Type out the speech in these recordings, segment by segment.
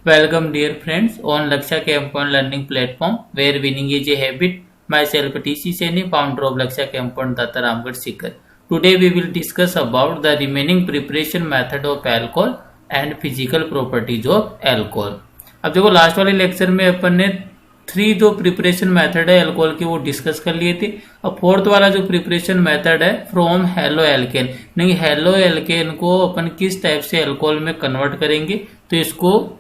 Welcome dear friends on Laksha Campon learning platform where winning is a habit. Myself TC Seni, founder of Laksha Campon Tata Ramgarh Sikar. Today we will discuss about the remaining preparation method of alcohol and physical properties of alcohol. अब देखो last वाले lecture में अपन ने 3 जो preparation method है alcohol के वो discuss कर लिए थे। अब फोर्थ वाला जो प्रिपरेशन मेथड है फ्रॉम हेलो एल्केन, नहीं हेलो एल्केन को अपन किस टाइप से अल्कोहल में कन्वर्ट करेंगे तो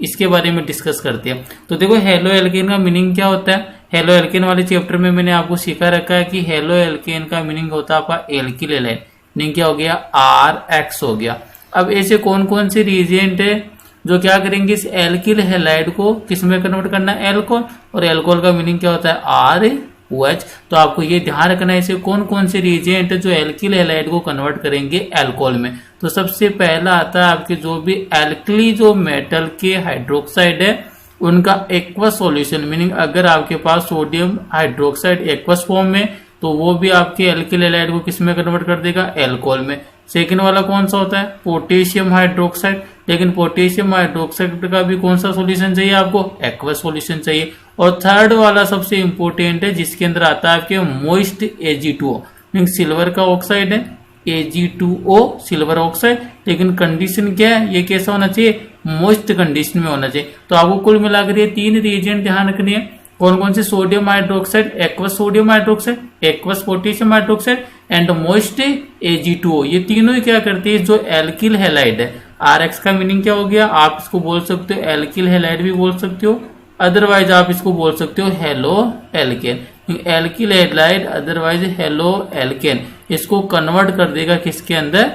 इसके बारे में डिस्कस करते हैं। तो देखो हेलो एल्केन का मीनिंग क्या होता है। हेलो एल्केन वाले चैप्टर में मैंने आपको सिखा रखा है कि हेलो एल्केन का मीनिंग होता है आपका एल्किल हैलाइड, मीनिंग क्या हो गया RX हो गया। अब ऐसे कौन कौन से रिएजेंट है जो क्या करेंगे इस एल्किल हैलाइड को किस में कन्वर्ट करना है अल्कोहल, और अल्कोहल का मीनिंग क्या होता है ROH। तो आपको ये ध्यान रखना है ऐसे कौन कौन से रिएजेंट जो एल्किल हैलाइड को कन्वर्ट करेंगे अल्कोहल में। तो सबसे पहला आता है आपके जो भी एल्कली जो मेटल के हाइड्रोक्साइड है उनका एक्वस सॉल्यूशन, मीनिंग अगर आपके पास सोडियम हाइड्रोक्साइड एक्वस फॉर्म में तो वो भी आपके एल्किल हैलाइड को किस में कन्वर्ट कर देगा अल्कोहल में। सेकेंड वाला कौन सा होता है पोटेशियम हाइड्रोक्साइड, लेकिन पोटेशियम हाइड्रोक्साइड का भी कौन सा सॉल्यूशन चाहिए आपको एक्वस सॉल्यूशन चाहिए। और थर्ड वाला सबसे इंपॉर्टेंट है जिसके अंदर आता है आपके मोइस्ट Ag2O, मीन सिल्वर का ऑक्साइड है Ag2O सिल्वर ऑक्साइड, लेकिन कंडीशन क्या है ये कैसा होना चाहिए मोइस्ट कंडीशन में होना चाहिए। तो आपको कुल मिलाकर ये 3 रिएजेंट ध्यान रखनी है कौन कौन से sodium hydroxide aqueous sodium hydroxide aqueous potassium hydroxide and moist Ag2O, ये तीनों ही क्या करती है जो एल्किल हैलाइड है। RX का मीनिंग क्या हो गया, आप इसको बोल सकते हो एल्किल हैलाइड भी बोल सकते हो, अदरवाइज आप इसको बोल सकते हो halo alkane. Alkyl halide otherwise halo alkane इसको कन्वर्ट कर देगा किसके अंदर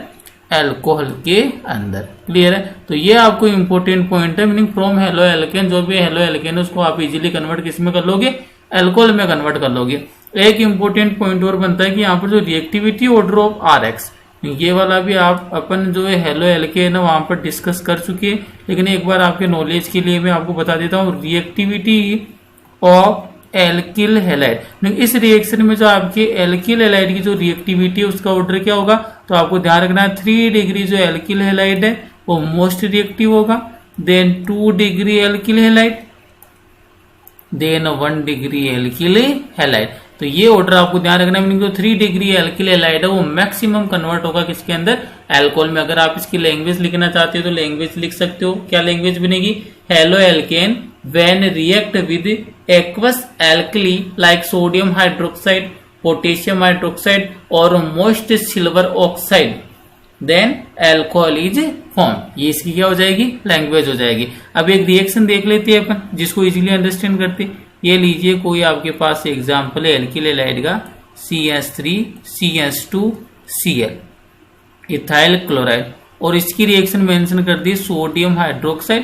अल्कोहल के अंदर। क्लियर है। तो ये आपको इंपॉर्टेंट पॉइंट है, मीनिंग फ्रॉम हेलो एल्केन जो भी हेलो एल्केन है उसको आप इजीली कन्वर्ट किस में कर लोगे अल्कोहल में कन्वर्ट कर लोगे। एक इंपॉर्टेंट पॉइंट और बनता है कि यहाँ पर जो रिएक्टिविटी ऑर्डर ऑफ RX ये वाला भी आप अपन जो है हेलो एल्केन है वहां पर डिस्कस कर चुके हैं, लेकिन एक बार आपके नॉलेज के लिए मैं आपको बता देता हूँ रिएक्टिविटी ऑफ एल्किल हैलाइड। इस रिएक्शन में जो आपके एल्किल हैलाइड की जो रिएक्टिविटी है उसका ऑर्डर क्या होगा, तो आपको ध्यान रखना है 3 डिग्री जो एल्किल हैलाइड है वो मोस्ट रिएक्टिव होगा, then 2 degree alkyl halide, then 1 degree alkyl halide. तो ये ऑर्डर आपको ध्यान रखना है, मीनिंग जो 3 डिग्री एल्किल हैलाइड है वो मैक्सिमम कन्वर्ट होगा किसके अंदर अल्कोहल में। अगर आप इसकी लैंग्वेज लिखना चाहते हो तो लैंग्वेज लिख सकते हो, क्या लैंग्वेज बनेगी haloalkane when react with aqueous alkali like sodium hydroxide potassium hydroxide और moist silver oxide then alcohol is form. ये इसकी क्या हो जाएगी लैंग्वेज हो जाएगी। अब एक रिएक्शन देख लेते हैं अपन जिसको इजीली अंडरस्टैंड करते। ये लीजिए कोई आपके पास एग्जाम्पल है एल्किल हैलाइड का CH3 CH2 Cl ethyl chloride, और इसकी रिएक्शन मेंशन कर दी सोडियम हाइड्रोक्साइड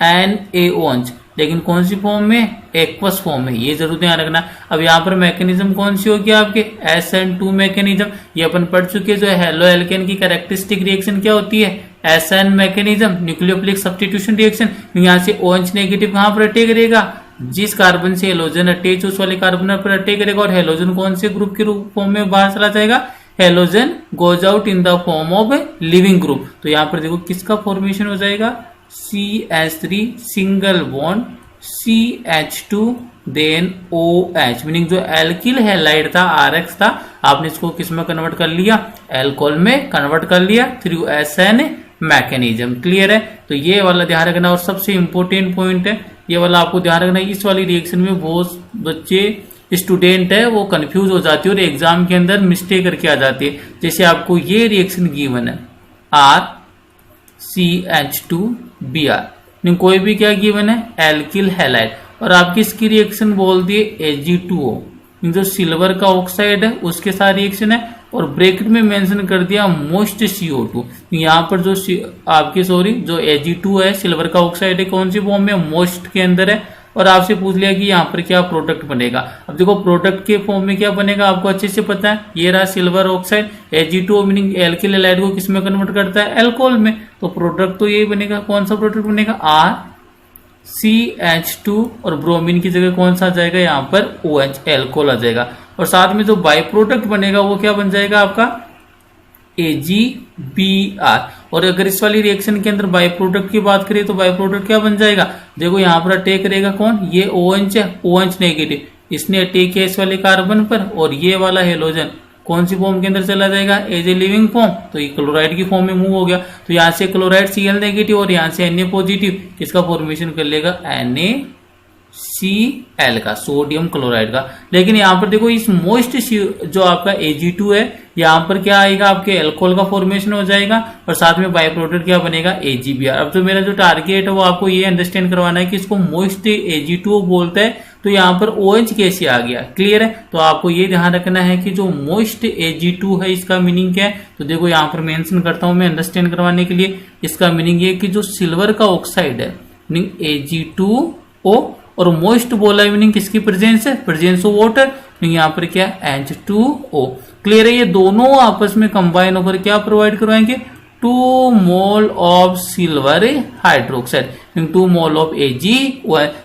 NaOH, लेकिन कौन सी फॉर्म में एक्वस फॉर्म में, ये जरूर ध्यान रखना। अब यहाँ पर मैकेनिज्म कौन सी होगी आपके SN2 मैकेनिज्म, ये अपन पढ़ चुके जो हेलो एल्केन की कैरेक्टरिस्टिक रिएक्शन क्या होती है SN mechanism nucleophilic substitution reaction. यहाँ से OH नेगेटिव कहाँ पर अटैक करेगा जिस कार्बन से हेलोजन अटैच उस वाले कार्बन पर अटैक करेगा, और हेलोजन कौन से ग्रुप के रूप फॉर्म में बाहर चला जाएगा halogen goes out in the form of leaving group. तो यहाँ पर देखो किसका फॉर्मेशन हो जाएगा CH3 single bond CH2 then OH, meaning जो एल्किल हैलाइड था RX था आपने इसको किस में कन्वर्ट कर लिया अल्कोहल में कन्वर्ट कर लिया थ्रू SN मैकेनिज्म। क्लियर है। तो ये वाला ध्यान रखना, और सबसे इंपॉर्टेंट पॉइंट है ये वाला आपको ध्यान रखना है। इस वाली रिएक्शन में बहुत बच्चे स्टूडेंट है वो कंफ्यूज हो जाती है और एग्जाम के अंदर मिस्टेक करके आ जाती है। जैसे आपको ये रिएक्शन गिवन है RCH2Br, कोई भी क्या गिवन है एल्किल हैलाइड, और आपकी इसकी रिएक्शन बोल दिए Ag2O जो सिल्वर का ऑक्साइड है उसके साथ रिएक्शन है, और ब्रैकेट में मेंशन कर दिया मोस्ट CO2। यहाँ पर जो आपके जो Ag2 है सिल्वर का ऑक्साइड है कौन सी फॉर्म में मोस्ट के अंदर है, और आपसे पूछ लिया कि यहाँ पर क्या प्रोडक्ट बनेगा। अब देखो प्रोडक्ट के फॉर्म में क्या बनेगा आपको अच्छे से पता है, ये रहा silver oxide Ag2O meaning alkyl halide को किसमें कन्वर्ट करता है अल्कोहल में, तो प्रोडक्ट तो यही बनेगा। कौन सा प्रोडक्ट बनेगा RCH2, और ब्रोमीन की जगह कौन सा आ जाएगा यहाँ पर OH अल्कोहल आ जाएगा, और साथ में जो बाई प्रोडक्ट बनेगा वो क्या बन जाएगा आपका AgBr, और अगर इस वाली रिएक्शन के अंदर बाई प्रोडक्ट की बात करें तो बाई प्रोडक्ट क्या बन जाएगा, देखो यहाँ पर अटैक करेगा कौन, ये OH है, OH नेगेटिव, इसने अटैक किया इस वाले कार्बन पर और ये वाला हेलोजन कौन सी फॉर्म के अंदर चला जाएगा, एज ए लिविंग फॉर्म, तो ये क्लोराइड की फॉर्म में मूव हो गया। तो यहाँ से क्लोराइड Cl नेगेटिव और यहाँ से Na पॉजिटिव, किसका फॉर्मेशन कर लेगा, NaCl का, सोडियम क्लोराइड का। लेकिन यहाँ पर देखो इस मोस्ट जो आपका Ag2 है, यहाँ पर क्या आएगा, आपके एल्कोहल का फॉर्मेशन हो जाएगा और साथ में बाई प्रोडक्ट क्या बनेगा, AgBr। अब तो मेरा जो टारगेट है वो आपको ये अंडरस्टैंड करवाना है कि इसको मोस्ट Ag2 बोलते हैं, तो यहाँ पर OH कैसे आ गया, क्लियर है। तो आपको ये ध्यान रखना है कि जो मोस्ट Ag2 है इसका मीनिंग क्या है, तो देखो यहाँ पर मेंशन करता हूं मैं अंडरस्टैंड करवाने के लिए। इसका मीनिंग ये कि जो सिल्वर का ऑक्साइड है मीनिंग Ag2O, और मोस्ट बोला है मीनिंग किसकी प्रेजेंस है, प्रेजेंस ऑफ वाटर, यहाँ पर क्या H2O, क्लियर है। ये दोनों आपस में कंबाइन होकर क्या प्रोवाइड करवाएंगे, 2 mole of silver hydroxide, 2 mole of Ag।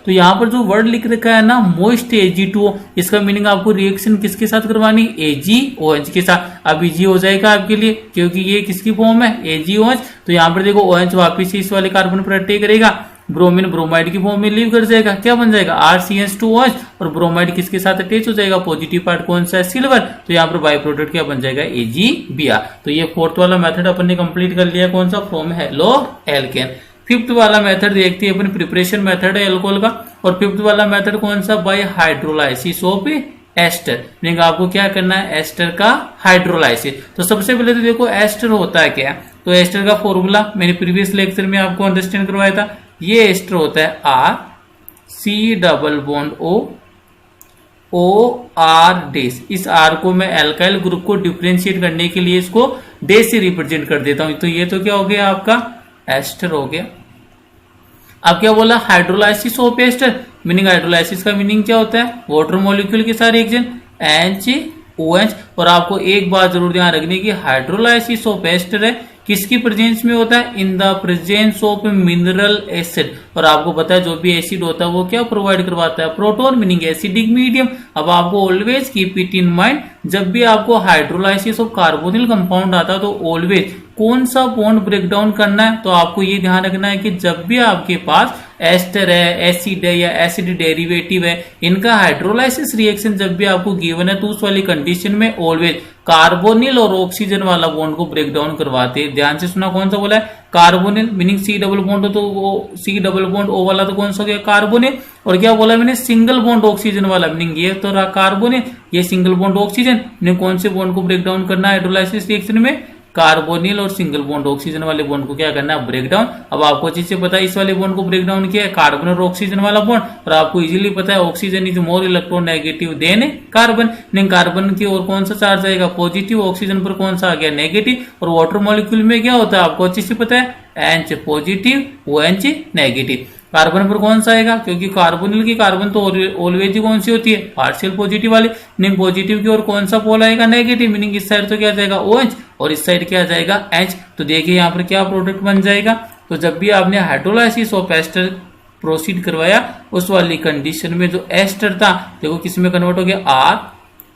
तो यहाँ पर जो वर्ड लिख रखा है ना मोस्ट Ag2O, इसका मीनिंग आपको रिएक्शन किसके साथ करवानी, AgOH के साथ। अब इजी हो जाएगा आपके लिए क्योंकि ये किसकी फॉर्म है, AgOH। तो यहाँ पर देखो OH वापिस इस वाले कार्बन पर अटैक करेगा, ब्रोमीन ब्रोमाइड की फॉर्म में लीव कर जाएगा, क्या बन जाएगा, RCH2OH, और ब्रोमाइड किसके साथ अटैच हो जाएगा, पॉजिटिव पार्ट कौन सा है, सिल्वर। तो यहाँ पर बाई प्रोडक्ट क्या बन जाएगा, AgBr। तो ये फोर्थ वाला मेथड अपन ने कंप्लीट कर लिया, कौन सा, फ्रॉम हेलो एल्केन। फिफ्थ वाला मेथड देखते हैं अपन, प्रिपरेशन मेथड है एल्कोहल का, और फिफ्थ वाला मेथड कौन सा, by hydrolysis of ester, meaning आपको क्या करना है, एस्टर का हाइड्रोलाइसिस। तो सबसे पहले तो देखो एस्टर होता है क्या, तो एस्टर का फॉर्मूला मैंने प्रीवियस लेक्चर में आपको अंडरस्टैंड करवाया था। ये एस्टर होता है RC⋅O⋅R। इस R को मैं एल्काइल ग्रुप को डिफरेंशिएट करने के लिए इसको डैश से रिप्रेजेंट कर देता हूं। तो ये तो क्या हो गया आपका एस्टर हो गया। अब क्या बोला, hydrolysis of ester, meaning hydrolysis का मीनिंग क्या होता है, वाटर मॉलिक्यूल के साथ रिएक्शन HOH। और आपको एक बात जरूर ध्यान रखनी की, हाइड्रोलाइसिस ऑफ एस्टर है किसकी प्रेजेंस में होता है, in the presence of mineral acid. और आपको पता है जो भी एसिड होता है वो क्या प्रोवाइड करवाता है, प्रोटॉन, मीनिंग एसिडिक मीडियम। अब आपको always keep it in mind, जब भी आपको हाइड्रोलाइसिस ऑफ कार्बोनिल कंपाउंड आता है तो ऑलवेज कौन सा बॉन्ड ब्रेक डाउन करना है, तो आपको ये ध्यान रखना है कि जब भी आपके पास एस्टर है, एसिड है या एसिड डेरिवेटिव है, इनका हाइड्रोलाइसिस रिएक्शन जब भी आपको गिवन है तो उस वाली कंडीशन में ऑलवेज कार्बोनिल और ऑक्सीजन वाला बॉन्ड को ब्रेक डाउन करवाते हैं। ध्यान से सुना, कौन सा बोला है, carbonyl, meaning C double bond हो तो वो C डबल बॉन्ड O वाला तो कौन सा हो गया, कार्बोनिल। और क्या बोला मैंने, सिंगल बॉन्ड ऑक्सीजन वाला, मीनिंग ये तो रहा कार्बोनिल, ये सिंगल बॉन्ड ऑक्सीजन। मीनिंग कौन से बॉन्ड को ब्रेक डाउन करना है हाइड्रोलाइसिस रिएक्शन में, कार्बोनिल और सिंगल बॉन्ड ऑक्सीजन वाले बॉन्ड को क्या करना है, ब्रेक डाउन। अब आपको अच्छे से पता है इस वाले बॉन्ड को ब्रेक डाउन किया है कार्बन और ऑक्सीजन वाला बॉन्ड, और आपको इजीली पता है oxygen is more electronegative than carbon. नहीं, कार्बन की ओर कौन सा चार्ज आएगा, पॉजिटिव, ऑक्सीजन पर कौन सा आ गया, नेगेटिव। और वाटर मॉलिक्यूल में क्या होता है आपको अच्छे से पता है, H positive, OH negative. Carbon पर कौन सा आएगा, क्योंकि कार्बोनिल की कार्बन तो ऑलवेज कौन सी होती है, पार्शियल पॉजिटिव वाली। मीनिंग पॉजिटिव की ओर कौन सा पोल आएगा, नेगेटिव, मीनिंग इस साइड तो क्या जाएगा OH और इस साइड क्या जाएगा H। तो देखिए यहाँ पर क्या प्रोडक्ट बन जाएगा, तो जब भी आपने हाइड्रोलाइसिस ऑफ एस्टर प्रोसीड करवाया उस वाली कंडीशन में जो एस्टर था देखो किस में कन्वर्ट हो गया,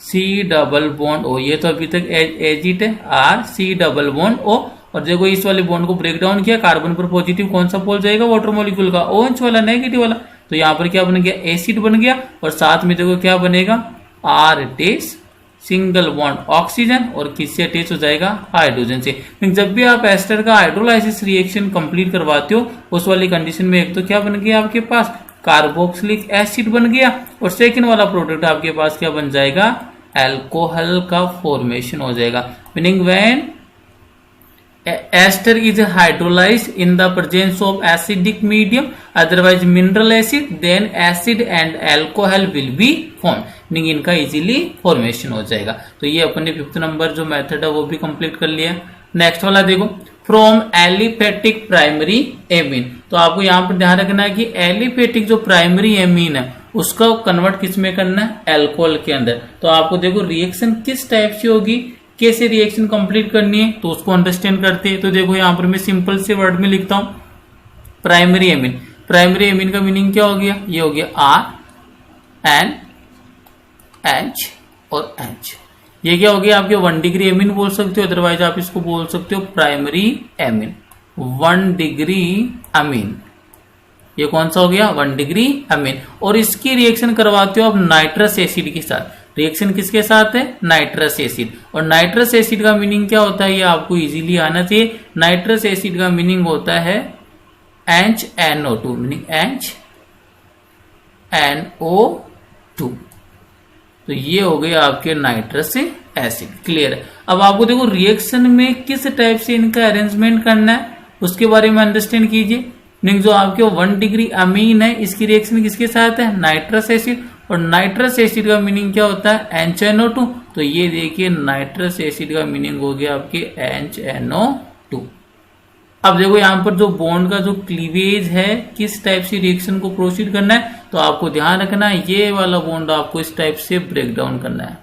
RC⋅O। ये तो अभी तक एजिट है, RC⋅O। और देखो इस वाले बॉन्ड को ब्रेक डाउन किया, कार्बन पर पॉजिटिव कौन सा पोल जाएगा, वाटर मॉलिक्यूल का, OH वाला, नेगेटिव वाला। तो यहाँ पर क्या बन गया, एसिड बन गया। और साथ में देखो क्या बनेगा, R- सिंगल बॉन्ड ऑक्सीजन, और किससे अटैच हो जाएगा, हाइड्रोजन से। जब भी आप एस्टर का हाइड्रोलाइसिस रिएक्शन कंप्लीट करवाते हो उस वाली कंडीशन में एक तो क्या बन गया आपके पास, कार्बोक्सिलिक एसिड बन गया, और सेकेंड वाला प्रोडक्ट आपके पास क्या बन जाएगा, एल्कोहल का फॉर्मेशन हो जाएगा। Meaning when ester is hydrolyzed in the presence of acidic medium, otherwise mineral acid, then acid and alcohol will be formed। Meaning इनका इजीली फॉर्मेशन हो जाएगा। तो ये अपने 5th नंबर जो मेथड है वो भी कंप्लीट कर लिया। नेक्स्ट वाला देखो, फ्रॉम एलिफेटिक प्राइमरी एमीन। तो आपको यहाँ पर ध्यान रखना है कि एलिफेटिक जो प्राइमरी एमीन है उसका कन्वर्ट किस में करना है, एल्कोहल के अंदर। तो आपको देखो रिएक्शन किस टाइप से होगी, कैसे रिएक्शन कंप्लीट करनी है, तो उसको अंडरस्टैंड करते हैं। तो देखो यहाँ पर मैं सिंपल से वर्ड में लिखता हूं, प्राइमरी एमीन। प्राइमरी एमीन का मीनिंग क्या हो गया, ये हो गया RNH और H। ये क्या हो गया आपके 1 डिग्री एमीन बोल सकते हो, अदरवाइज आप इसको बोल सकते हो प्राइमरी एमीन। 1 degree amine. ये कौन सा हो गया 1 डिग्री अमीन। और इसकी रिएक्शन करवाते हो आप नाइट्रस एसिड के साथ। रिएक्शन किसके साथ है नाइट्रस एसिड। और नाइट्रस एसिड का मीनिंग क्या होता है ये आपको इजीली आना चाहिए। नाइट्रस एसिड का मीनिंग होता है HNO2 मीनिंग HNO2। तो ये हो गया आपके नाइट्रस एसिड। क्लियर है। अब आपको देखो रिएक्शन में किस टाइप से इनका अरेंजमेंट करना है उसके बारे में अंडरस्टैंड कीजिए। जो आपके 1 डिग्री अमीन है इसकी रिएक्शन किसके साथ है नाइट्रस एसिड। और नाइट्रस एसिड का मीनिंग क्या होता है HNO2। तो ये देखिए नाइट्रस एसिड का मीनिंग हो गया आपके HNO2। अब देखो यहाँ पर जो बॉन्ड का जो क्लीवेज है किस टाइप से रिएक्शन को प्रोसीड करना है तो आपको ध्यान रखना है ये वाला बॉन्ड आपको इस टाइप से ब्रेक डाउन करना है।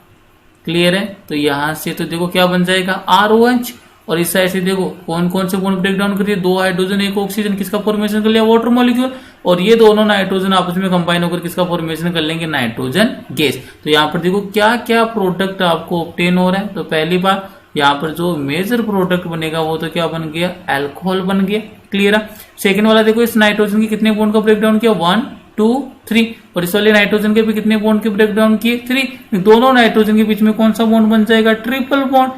क्लियर है। तो यहां से तो देखो क्या बन जाएगा ROH। और इस साइड से देखो कौन कौन से बॉन्ड ब्रेक डाउन करिए 2 हाइड्रोजन 1 ऑक्सीजन किसका फॉर्मेशन कर लिया वाटर मॉलिक्यूल। और ये दोनों नाइट्रोजन आपस में कंबाइन होकर किसका फॉर्मेशन कर लेंगे नाइट्रोजन गैस। तो यहाँ पर देखो क्या क्या प्रोडक्ट आपको ऑब्टेन हो रहा है। तो पहली बार यहाँ पर जो मेजर प्रोडक्ट बनेगा वो तो क्या बन गया अल्कोहल बन गया। क्लियर है। सेकंड वाला देखो इस नाइट्रोजन के कितने बॉन्ड का ब्रेक डाउन किया 1 2 3। और इस वाले नाइट्रोजन के भी कितने बॉन्ड के ब्रेक डाउन किए 3। दोनों नाइट्रोजन के बीच में कौन सा बॉन्ड बन जाएगा triple bond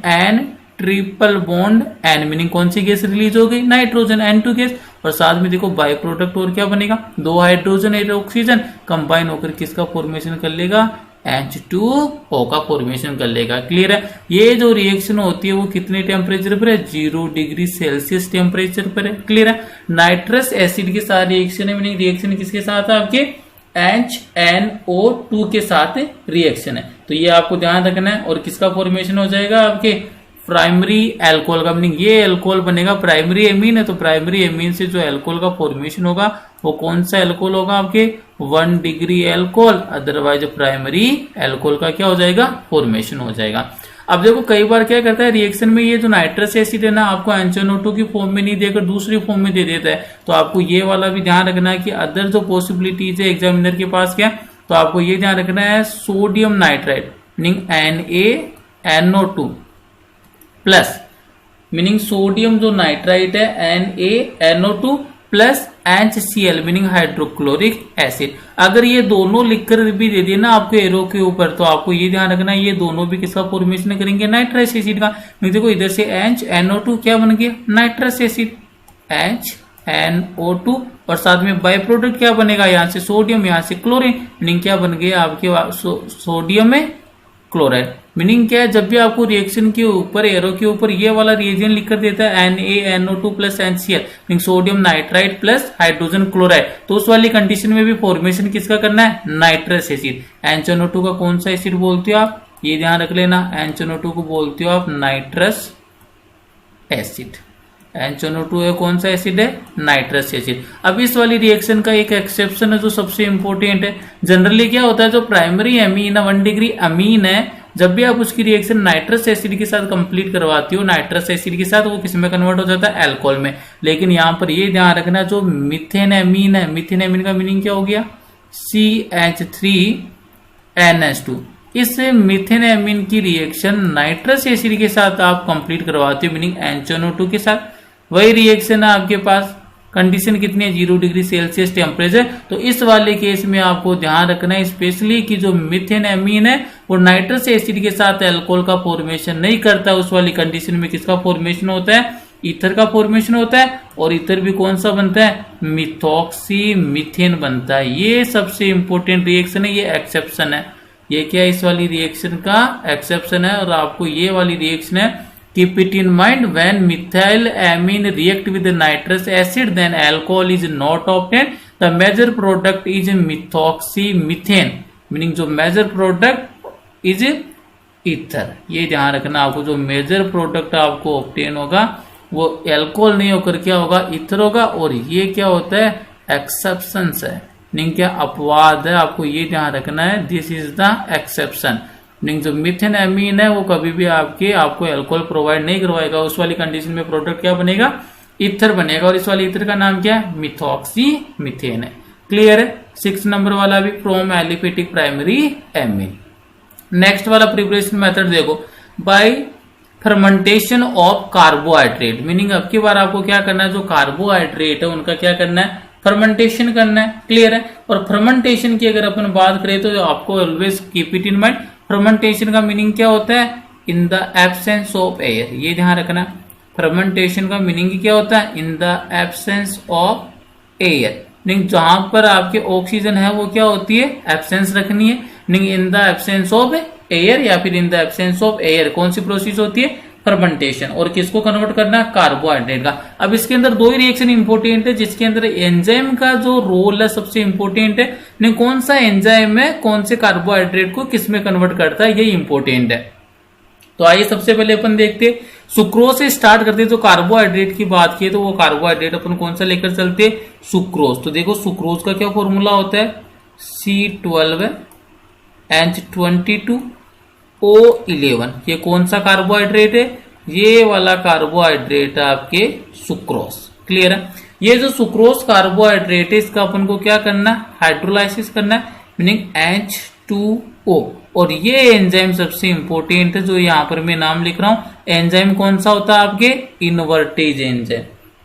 N triple bond N meaning कौन सी गैस रिलीज हो गई नाइट्रोजन N2 गैस। और साथ में देखो बाई प्रोडक्ट और क्या बनेगा 2 हाइड्रोजन 1 ऑक्सीजन कंबाइन होकर किसका फॉर्मेशन कर लेगा H2O का फॉर्मेशन कर लेगा। क्लियर है। ये जो रिएक्शन होती है वो कितने टेम्परेचर पर है 0 डिग्री सेल्सियस टेम्परेचर पर है। क्लियर है। नाइट्रस एसिड के साथ रिएक्शन है मीनिंग रिएक्शन किसके साथ है आपके HNO2 के साथ रिएक्शन है। तो ये आपको ध्यान रखना है। और किसका फॉर्मेशन हो जाएगा आपके प्राइमरी अल्कोहल का मीनिंग ये अल्कोहल बनेगा प्राइमरी एमीन है। तो प्राइमरी एमीन से जो अल्कोहल का फॉर्मेशन होगा वो कौन सा अल्कोहल होगा आपके 1 degree alcohol. Otherwise primary alcohol का क्या हो जाएगा फॉर्मेशन हो जाएगा। अब देखो कई बार क्या करता है रिएक्शन में ये जो नाइट्रस एसिड है ना आपको HNO2 की फॉर्म में नहीं देकर दूसरी फॉर्म में दे देता है। तो आपको ये वाला भी ध्यान रखना है कि अदर जो पॉसिबिलिटीज है एग्जामिनर के पास क्या तो आपको ये ध्यान रखना है sodium nitride meaning NaNO2 plus meaning sodium जो नाइट्राइट है NaNO2 plus HCl meaning hydrochloric acid. अगर ये दोनों लिखकर भी दे दिए ना आपको एरो के ऊपर तो आपको ये ध्यान रखना है ये दोनों भी किसका फॉर्मेशन करेंगे नाइट्रस एसिड का। देखो इधर से HNO2 क्या बन गया नाइट्रस एसिड HNO2 और साथ में बाई प्रोडक्ट क्या बनेगा यहाँ से सोडियम यहाँ से क्लोरीन मीनिंग क्या बन गया आपके सोडियम में क्लोराइड। मीनिंग क्या है जब भी आपको रिएक्शन के ऊपर एरो के ऊपर ये वाला रिएजेंट लिखकर देता है NaNO2 plus HCl meaning sodium nitride plus hydrogen chloride तो उस वाली कंडीशन में भी फॉर्मेशन किसका करना है नाइट्रस एसिड। HNO2 का कौन सा एसिड बोलते हो आप ये ध्यान रख लेना HNO2 को बोलते हो आप नाइट्रस एसिड। HNO2 है कौन सा एसिड है नाइट्रस एसिड। अब इस वाली रिएक्शन का एक एक्सेप्शन है जो सबसे इंपॉर्टेंट है। जनरली क्या होता है जो प्राइमरी एमीन है 1 डिग्री अमीन है जब भी आप उसकी रिएक्शन नाइट्रस एसिड के साथ कंप्लीट करवाती हो नाइट्रस एसिड के साथ वो किस में कन्वर्ट हो जाता है अल्कोहल में। लेकिन यहाँ पर ये ध्यान रखना जो मीथेन एमीन है मीथेन एमीन का मीनिंग क्या हो गया CH3NH2 इस मीथेन एमीन की रिएक्शन नाइट्रस एसिड के साथ आप कंप्लीट करवाते हो मीनिंग HNO2 के साथ। वही रिएक्शन है आपके पास कंडीशन कितनी है 0 डिग्री सेल्सियस टेम्परेचर। तो इस वाले केस में आपको ध्यान रखना है स्पेशली कि जो मीथेन एमीन है वो नाइट्रस एसिड के साथ अल्कोहल का फॉर्मेशन नहीं करता। उस वाली कंडीशन में किसका फॉर्मेशन होता है ईथर का फॉर्मेशन होता है। और ईथर भी कौन सा बनता है मिथॉक्सी मीथेन बनता है। ये सबसे इंपॉर्टेंट रिएक्शन है ये एक्सेप्शन है। ये क्या इस वाली रिएक्शन का एक्सेप्शन है। और आपको ये वाली रिएक्शन है keep it in mind when methyl amine react with the nitrous acid then alcohol is not obtained the major product is methoxymethane meaning जो major product is ether। ये ध्यान रखना आपको जो मेजर प्रोडक्ट आपको ऑब्टेन होगा वो अल्कोहल नहीं होकर क्या होगा ईथर होगा। और ये क्या होता है एक्सेप्शन है मीनिंग क्या अपवाद है। आपको ये ध्यान रखना है this is the exception meaning जो मीथेन एमीन है वो कभी भी आपको अल्कोहल प्रोवाइड नहीं करवाएगा। उस वाली कंडीशन में प्रोडक्ट क्या बनेगा ईथर बनेगा। और इस वाले ईथर का नाम क्या है मिथॉक्सी मीथेन है। क्लियर है। 6 नंबर वाला भी from aliphatic primary amine. Next वाला प्रिपरेशन मेथड देखो bye fermentation of carbohydrate, meaning अब की बार आपको क्या करना है, जो कार्बोहाइड्रेट है उनका क्या करना है, फर्मेंटेशन करना है। क्लियर है। और फर्मेंटेशन की अगर अपन बात करें तो आपको always keep it in mind, fermentation का मीनिंग क्या होता है, in the absence of air, ये ध्यान रखना। फर्मेंटेशन का मीनिंग क्या होता है, in the absence of air, meaning जहां पर आपके ऑक्सीजन है वो क्या होती है, एब्सेंस रखनी है, meaning in the absence of air या फिर in the absence of air कौन सी प्रोसेस होती है, फर्मेंटेशन। और किसको कन्वर्ट करना है, कार्बोहाइड्रेट का। अब इसके अंदर दो ही रिएक्शन इंपॉर्टेंट है, जिसके अंदर एंजाइम का जो रोल है सबसे इंपॉर्टेंट है, नहीं कौन सा एंजाइम है कौन से कार्बोहाइड्रेट को किस में कन्वर्ट करता है, ये इंपॉर्टेंट है। तो आइए सबसे पहले अपन देखते सुक्रोज से स्टार्ट करते। तो कार्बोहाइड्रेट की बात की तो वो कार्बोहाइड्रेट अपन कौन सा लेकर चलते, सुक्रोज। तो देखो सुक्रोज का क्या फॉर्मूला होता है, C12H22O11। ये कौन सा कार्बोहाइड्रेट है, ये वाला कार्बोहाइड्रेट है आपके सुक्रोज। क्लियर है। ये जो सुक्रोज कार्बोहाइड्रेट है इसका अपन को क्या करना है, हाइड्रोलाइसिस करना है, मीनिंग H2O। और ये एंजाइम सबसे इंपॉर्टेंट है जो यहाँ पर मैं नाम लिख रहा हूं, एंजाइम कौन सा होता है आपके, इनवर्टेज एंजाइम।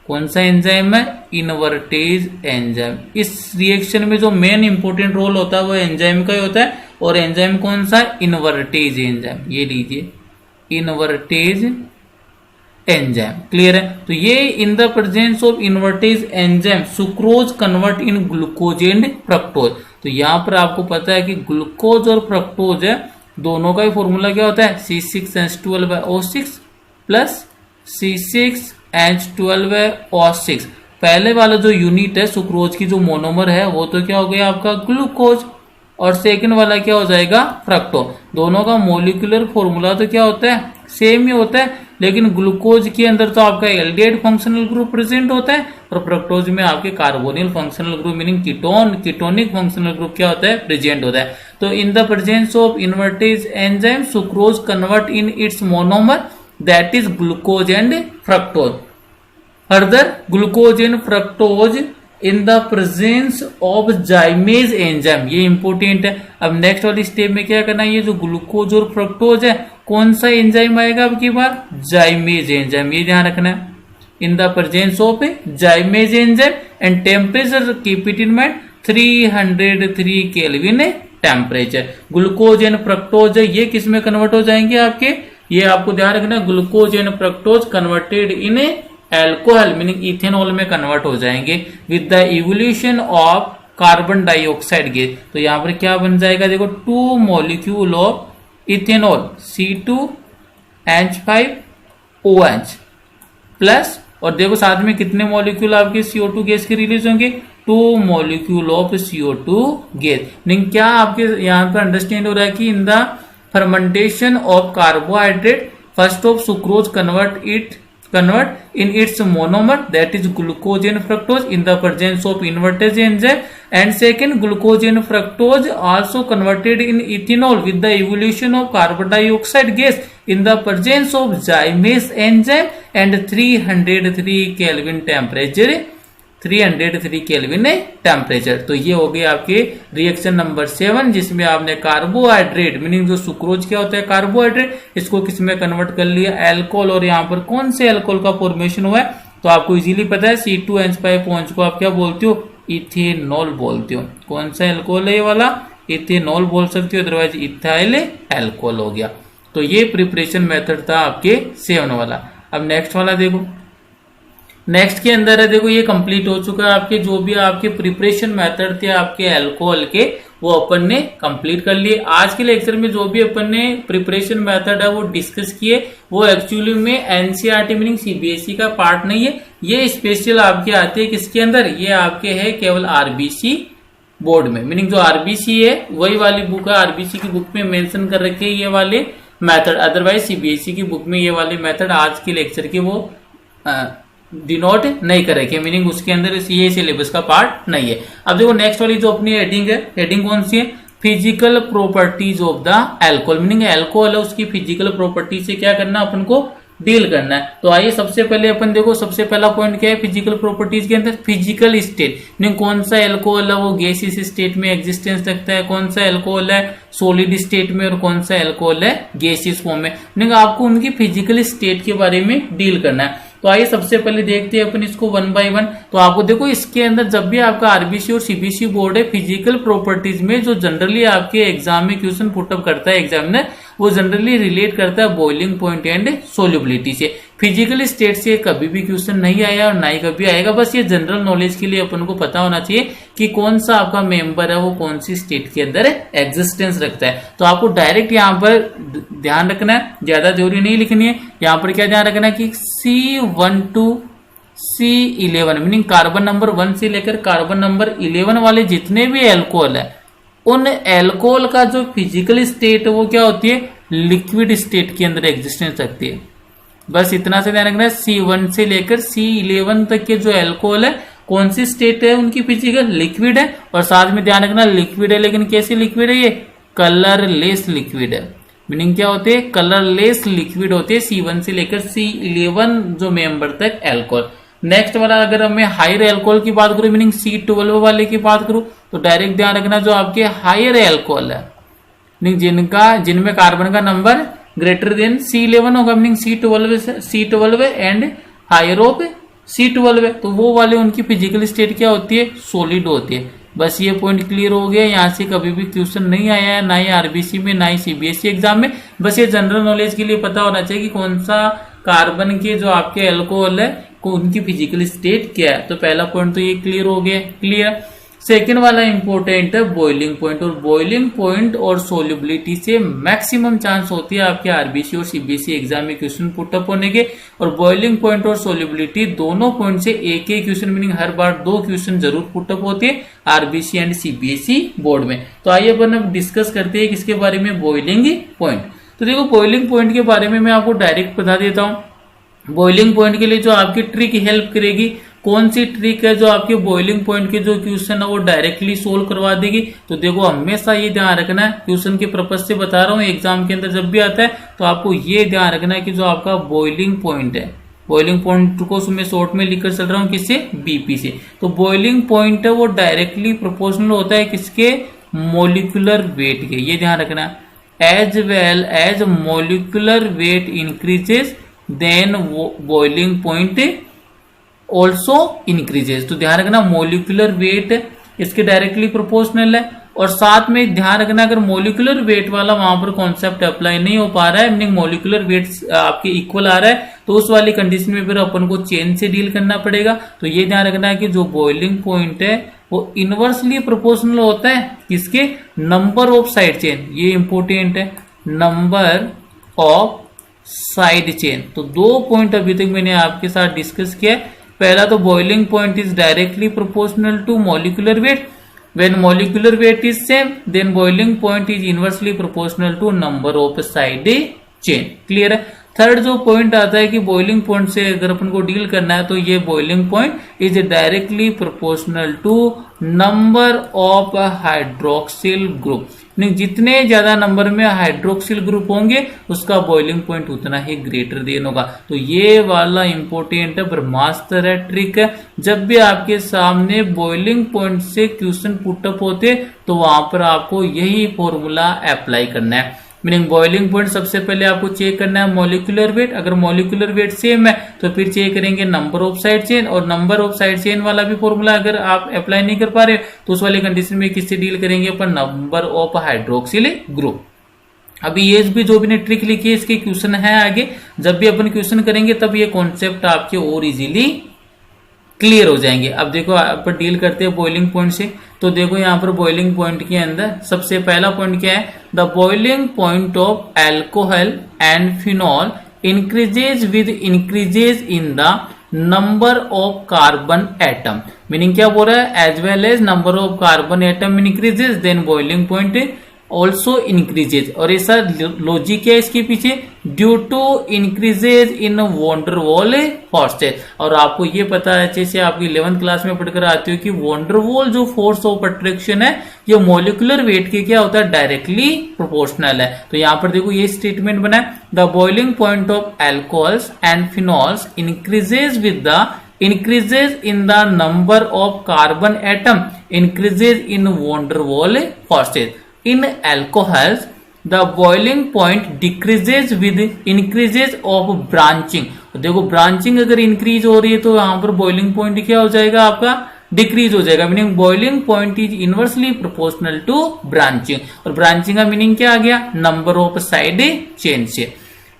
कौन सा एंजाइम है, इनवर्टेज एंजाइम। इस रिएक्शन में जो मेन इंपॉर्टेंट रोल होता है वो एंजाइम का ही होता है। और एंजाइम कौन सा, इनवर्टेज एंजाइम, ये लीजिए इनवर्टेज एंजाइम। क्लियर है। तो ये in the presence of invertase enzyme sucrose convert in glucose and fructose. तो यहां पर आपको पता है कि ग्लूकोज और फ्रक्टोज है दोनों का ही फॉर्मूला क्या होता है, C6H12O6 प्लस C6H12O6। पहले वाला जो यूनिट है सुक्रोज की जो मोनोमर है वो तो क्या हो गया आपका ग्लूकोज, और सेकंड वाला क्या हो जाएगा, फ्रक्टोज। दोनों का मोलिकुलर फॉर्मूला तो क्या होता है, सेम ही होता है, लेकिन ग्लूकोज के अंदर तो आपका एल्डिहाइड फंक्शनल ग्रुप प्रेजेंट होता है और फ्रक्टोज में आपके carbonyl functional group meaning ketonic functional group क्या होता है, प्रेजेंट होता है। तो in the presence of invertase enzyme sucrose convert in its monomer that is glucose and fructose. Further glucose and fructose in the presence of जाइमेज enzyme, ये important है। अब next वाली स्टेप में क्या करना है, ये जो ग्लूकोज और फ्रक्टोज है कौन सा एंजाइम आएगा अब की बार, जाइमेज एंजाइम, ये ध्यान रखना है। In the presence of जाइमेज enzyme and temperature keep it in mind 303 kelvin temperature. Glucose and fructose है ये किस में कन्वर्ट हो जाएंगे आपके, ये आपको ध्यान रखना, glucose and fructose converted in alcohol meaning ethanol में कन्वर्ट हो जाएंगे with the evolution of carbon dioxide gas. तो यहां पर क्या बन जाएगा, देखो 2 molecule of ethanol C2H5OH plus, और देखो साथ में कितने मॉलिक्यूल आपके CO2 गैस के रिलीज होंगे, 2 molecule of CO2 gas. Meaning क्या आपके यहां पर अंडरस्टैंड हो रहा है कि in the fermentation of carbohydrate first of sucrose convert in its monomer that is glucose and fructose in the presence of invertase enzyme, and second glucose and fructose also converted in ethanol with the evolution of carbon dioxide gas in the presence of zymase enzyme and 303 Kelvin temperature, 303 kelvin temperature. तो ये हो गए आपके reaction number 7 जिसमें आपने carbohydrate meaning जो sucrose क्या होता है कार्बोहाइड्रेट, इसको किस में कन्वर्ट कर लिया, एल्कोहल। और यहाँ पर कौन से एल्कोहल का फॉर्मेशन हुआ है तो आपको इजीली पता है C2H5OH को आप क्या बोलते हो, इथेनॉल बोलते हो। कौन सा एल्कोहल है ये वाला, इथेनॉल बोल सकते हो, अदरवाइज इथाइल एल्कोहल हो गया। तो ये प्रिपरेशन मेथड था आपके 7 वाला। अब नेक्स्ट वाला देखो, नेक्स्ट के अंदर है देखो ये कंप्लीट हो चुका है आपके जो भी आपके प्रिपरेशन मेथड थे आपके अल्कोहल के वो अपन ने कंप्लीट कर लिए। आज के लेक्चर में जो भी अपन ने प्रिपरेशन मेथड है वो डिस्कस किए वो एक्चुअली में एनसीईआरटी मीनिंग सीबीएसई का पार्ट नहीं है, ये स्पेशल आपके आते हैं किसके अंदर, ये आपके है केवल आरबीसी बोर्ड में। मीनिंग जो आरबीसी है वही वाली बुक है, आरबीसी की बुक में मेंशन कर रखे ये वाले मेथड, अदरवाइज सीबीएसई की बुक में ये वाले मेथड आज के लेक्चर के वो डिनोट नहीं कर रखे, मीनिंग उसके अंदर ये सिलेबस का पार्ट नहीं है। अब देखो नेक्स्ट वाली जो अपनी हेडिंग है, हेडिंग कौन सी है, physical properties of the alcohol. Meaning alcohol है उसकी फिजिकल प्रॉपर्टी से क्या करना अपन को डील करना है। तो आइए सबसे पहले अपन देखो, सबसे पहला पॉइंट क्या है फिजिकल प्रॉपर्टीज के अंदर, फिजिकल स्टेट। कौन सा एल्कोहल है वो गैसियस स्टेट में एग्जिस्टेंस रखता है, कौन सा एल्कोहल है सॉलिड स्टेट में और कौन सा एल्कोहल है गैसियस फॉर्म में। आपको उनकी फिजिकल स्टेट के बारे में डील करना है। तो आइए सबसे पहले देखते हैं अपन इसको वन बाय वन। तो आपको देखो इसके अंदर जब भी आपका आरबीसी और सीबीएसई बोर्ड है, फिजिकल प्रॉपर्टीज में जो जनरली आपके एग्जाम में क्वेश्चन पुटअप करता है एग्जामिनर, वो जनरली रिलेट करता है बॉइलिंग पॉइंट एंड सोल्युबिलिटी से। फिजिकल स्टेट से कभी भी क्वेश्चन नहीं आया और ना ही कभी आएगा। बस ये जनरल नॉलेज के लिए अपन को पता होना चाहिए कि कौन सा आपका मेंबर है वो कौन सी स्टेट के अंदर एग्जिस्टेंस रखता है। तो आपको डायरेक्ट यहाँ पर ध्यान रखना है, ज्यादा जरूरी नहीं लिखनी है। यहाँ पर क्या ध्यान रखना है कि C1 to C11 meaning carbon number 1 से लेकर कार्बन नंबर 11 वाले जितने भी एल्कोहल है, उन एल्कोहल का जो फिजिकल स्टेट है वो क्या होती है, लिक्विड स्टेट के अंदर एग्जिस्टेंस रखती है। बस इतना से ध्यान रखना है। C1 से लेकर C11 तक के जो एल्कोहल है कौन सी स्टेट है उनकी फिजिकल, लिक्विड है। और साथ में ध्यान रखना लिक्विड है, लेकिन कैसी लिक्विड है, ये कलरलेस लिक्विड है। मीनिंग क्या होते हैं, कलरलेस लिक्विड होते हैं C1 से लेकर C11 जो मेंबर तक एल्कोहल। नेक्स्ट वाला अगर मैं हायर एल्कोहल की बात करूं, मीनिंग C12 वाले की बात करूं, तो डायरेक्ट ध्यान रखना जो आपके हायर एल्कोहल है जिनमें कार्बन का नंबर ग्रेटर देन C11 होगा, meaning C12 and higher of C12 है, तो वो वाले उनकी फिजिकल स्टेट क्या होती है, सॉलिड होती है। बस ये पॉइंट क्लियर हो गया। यहाँ से कभी भी क्वेश्चन नहीं आया है, ना ही आरबीसी में ना ही सीबीएसई एग्जाम में। बस ये जनरल नॉलेज के लिए पता होना चाहिए कि कौन सा कार्बन के जो आपके एल्कोहल है उनकी फिजिकल स्टेट क्या है। तो पहला पॉइंट तो ये क्लियर हो गया। क्लियर। सेकेंड वाला इंपॉर्टेंट है बॉइलिंग पॉइंट। और बॉइलिंग पॉइंट और सोल्युबिलिटी से मैक्सिमम चांस होती है आपके आरबीसी और सीबीएसई एग्जाम में क्वेश्चन पुटअप होने के। और बॉइलिंग पॉइंट और सोल्युबिलिटी दोनों पॉइंट से एक एक क्वेश्चन, मीनिंग हर बार 2 क्वेश्चन जरूर पुटअप होते हैं आरबीसी एंड सीबीएसई बोर्ड में। तो आइए अपन अब डिस्कस करते हैं किसके बारे में, बॉइलिंग पॉइंट। तो देखो बॉइलिंग पॉइंट के बारे में मैं आपको डायरेक्ट बता देता हूँ। बॉइलिंग पॉइंट के लिए जो आपकी ट्रिक हेल्प करेगी, कौन सी ट्रिक है जो आपके बॉइलिंग पॉइंट के जो क्वेश्चन है वो डायरेक्टली सोल्व करवा देगी। तो देखो हमेशा ये ध्यान रखना है, क्वेश्चन के पर्पज से बता रहा हूँ, एग्जाम के अंदर जब भी आता है तो आपको ये ध्यान रखना है कि जो आपका बॉइलिंग पॉइंट है, बॉइलिंग पॉइंट को मैं शॉर्ट में लिखकर चल रहा हूँ किससे, बीपी से। तो बॉइलिंग पॉइंट है वो डायरेक्टली प्रोपोर्शनल होता है किसके, मॉलिक्यूलर वेट के। ये ध्यान रखना है। As well as molecular weight increases then boiling point also increases. तो ध्यान रखना मॉलिक्यूलर वेट इसके डायरेक्टली प्रोपोर्शनल है। और साथ में ध्यान रखना अगर मॉलिक्यूलर वेट वाला वहां पर कॉन्सेप्ट अप्लाई नहीं हो पा रहा है, मीनिंग मॉलिक्यूलर वेट आपके इक्वल आ रहा है, तो उस वाली कंडीशन में फिर अपन को चेन से डील करना पड़ेगा। तो ये ध्यान रखना है कि जो बॉइलिंग पॉइंट है वो इनवर्सली प्रोपोर्शनल होता है किसके, नंबर ऑफ साइड चेन। ये इंपॉर्टेंट है, नंबर ऑफ साइड चेन। तो 2 पॉइंट अभी तक मैंने आपके साथ डिस्कस किया। पहला तो boiling point is directly proportional to molecular weight. When molecular weight is same then boiling point is inversely proportional to number of side chain. Clear है। थर्ड जो पॉइंट आता है कि बॉइलिंग पॉइंट से अगर अपन को डील करना है तो ये boiling point is directly proportional to number of hydroxyl group. जितने ज्यादा नंबर में हाइड्रोक्सिल ग्रुप होंगे उसका बॉइलिंग पॉइंट उतना ही ग्रेटर देन होगा। तो ये वाला इंपॉर्टेंट है, ब्रह्मास्त्र है, ट्रिक है। जब भी आपके सामने बॉइलिंग पॉइंट से क्वेश्चन पुटअप होते तो वहां पर आपको यही फॉर्मूला अप्लाई करना है। मीनिंग बॉइलिंग पॉइंट सबसे पहले आपको चेक करना है मॉलिक्यूलर वेट। अगर मॉलिक्यूलर वेट सेम है तो फिर चेक करेंगे नंबर ऑफ साइड चेन। और नंबर ऑफ साइड चेन वाला भी फॉर्मूला अगर आप अप्लाई नहीं कर पा रहे तो उस वाली कंडीशन में किससे डील करेंगे अपन, नंबर ऑफ हाइड्रोक्सिल ग्रुप। अभी ये भी जो भी ने ट्रिक लिखी है इसके क्वेश्चन है आगे, जब भी अपन क्वेश्चन करेंगे तब ये कॉन्सेप्ट आपके और इजीली क्लियर हो जाएंगे। अब देखो अपन डील करते हैं बॉइलिंग पॉइंट से। तो देखो यहाँ पर बॉइलिंग पॉइंट के अंदर सबसे पहला पॉइंट क्या है, the boiling point of alcohol and phenol increases with increases in the number of carbon atom. Meaning क्या बोल रहा है, as well as number of carbon atom increases then boiling point also increases, और ऐसा logic क्या है इसके पीछे, due to increases in van der waals forces. और आपको ये पता है जैसे आपकी 11th क्लास में पढ़कर आते हो कि वॉन्डरवॉल जो फोर्स ऑफ अट्रैक्शन है ये मॉलिक्यूलर वेट के क्या होता है, डायरेक्टली प्रोपोर्शनल है। तो यहां पर देखो ये स्टेटमेंट बना है, the boiling point of alcohols and phenols increases with the increases in the number of carbon atom increases in van der Waals forces. In alcohols the boiling point decreases with increases of branching। देखो branching अगर increase हो रही है तो यहां पर boiling point क्या हो जाएगा आपका, डिक्रीज हो जाएगा, meaning boiling point is inversely proportional to branching. और ब्रांचिंग का मीनिंग क्या आ गया, नंबर ऑफ साइड चेन से।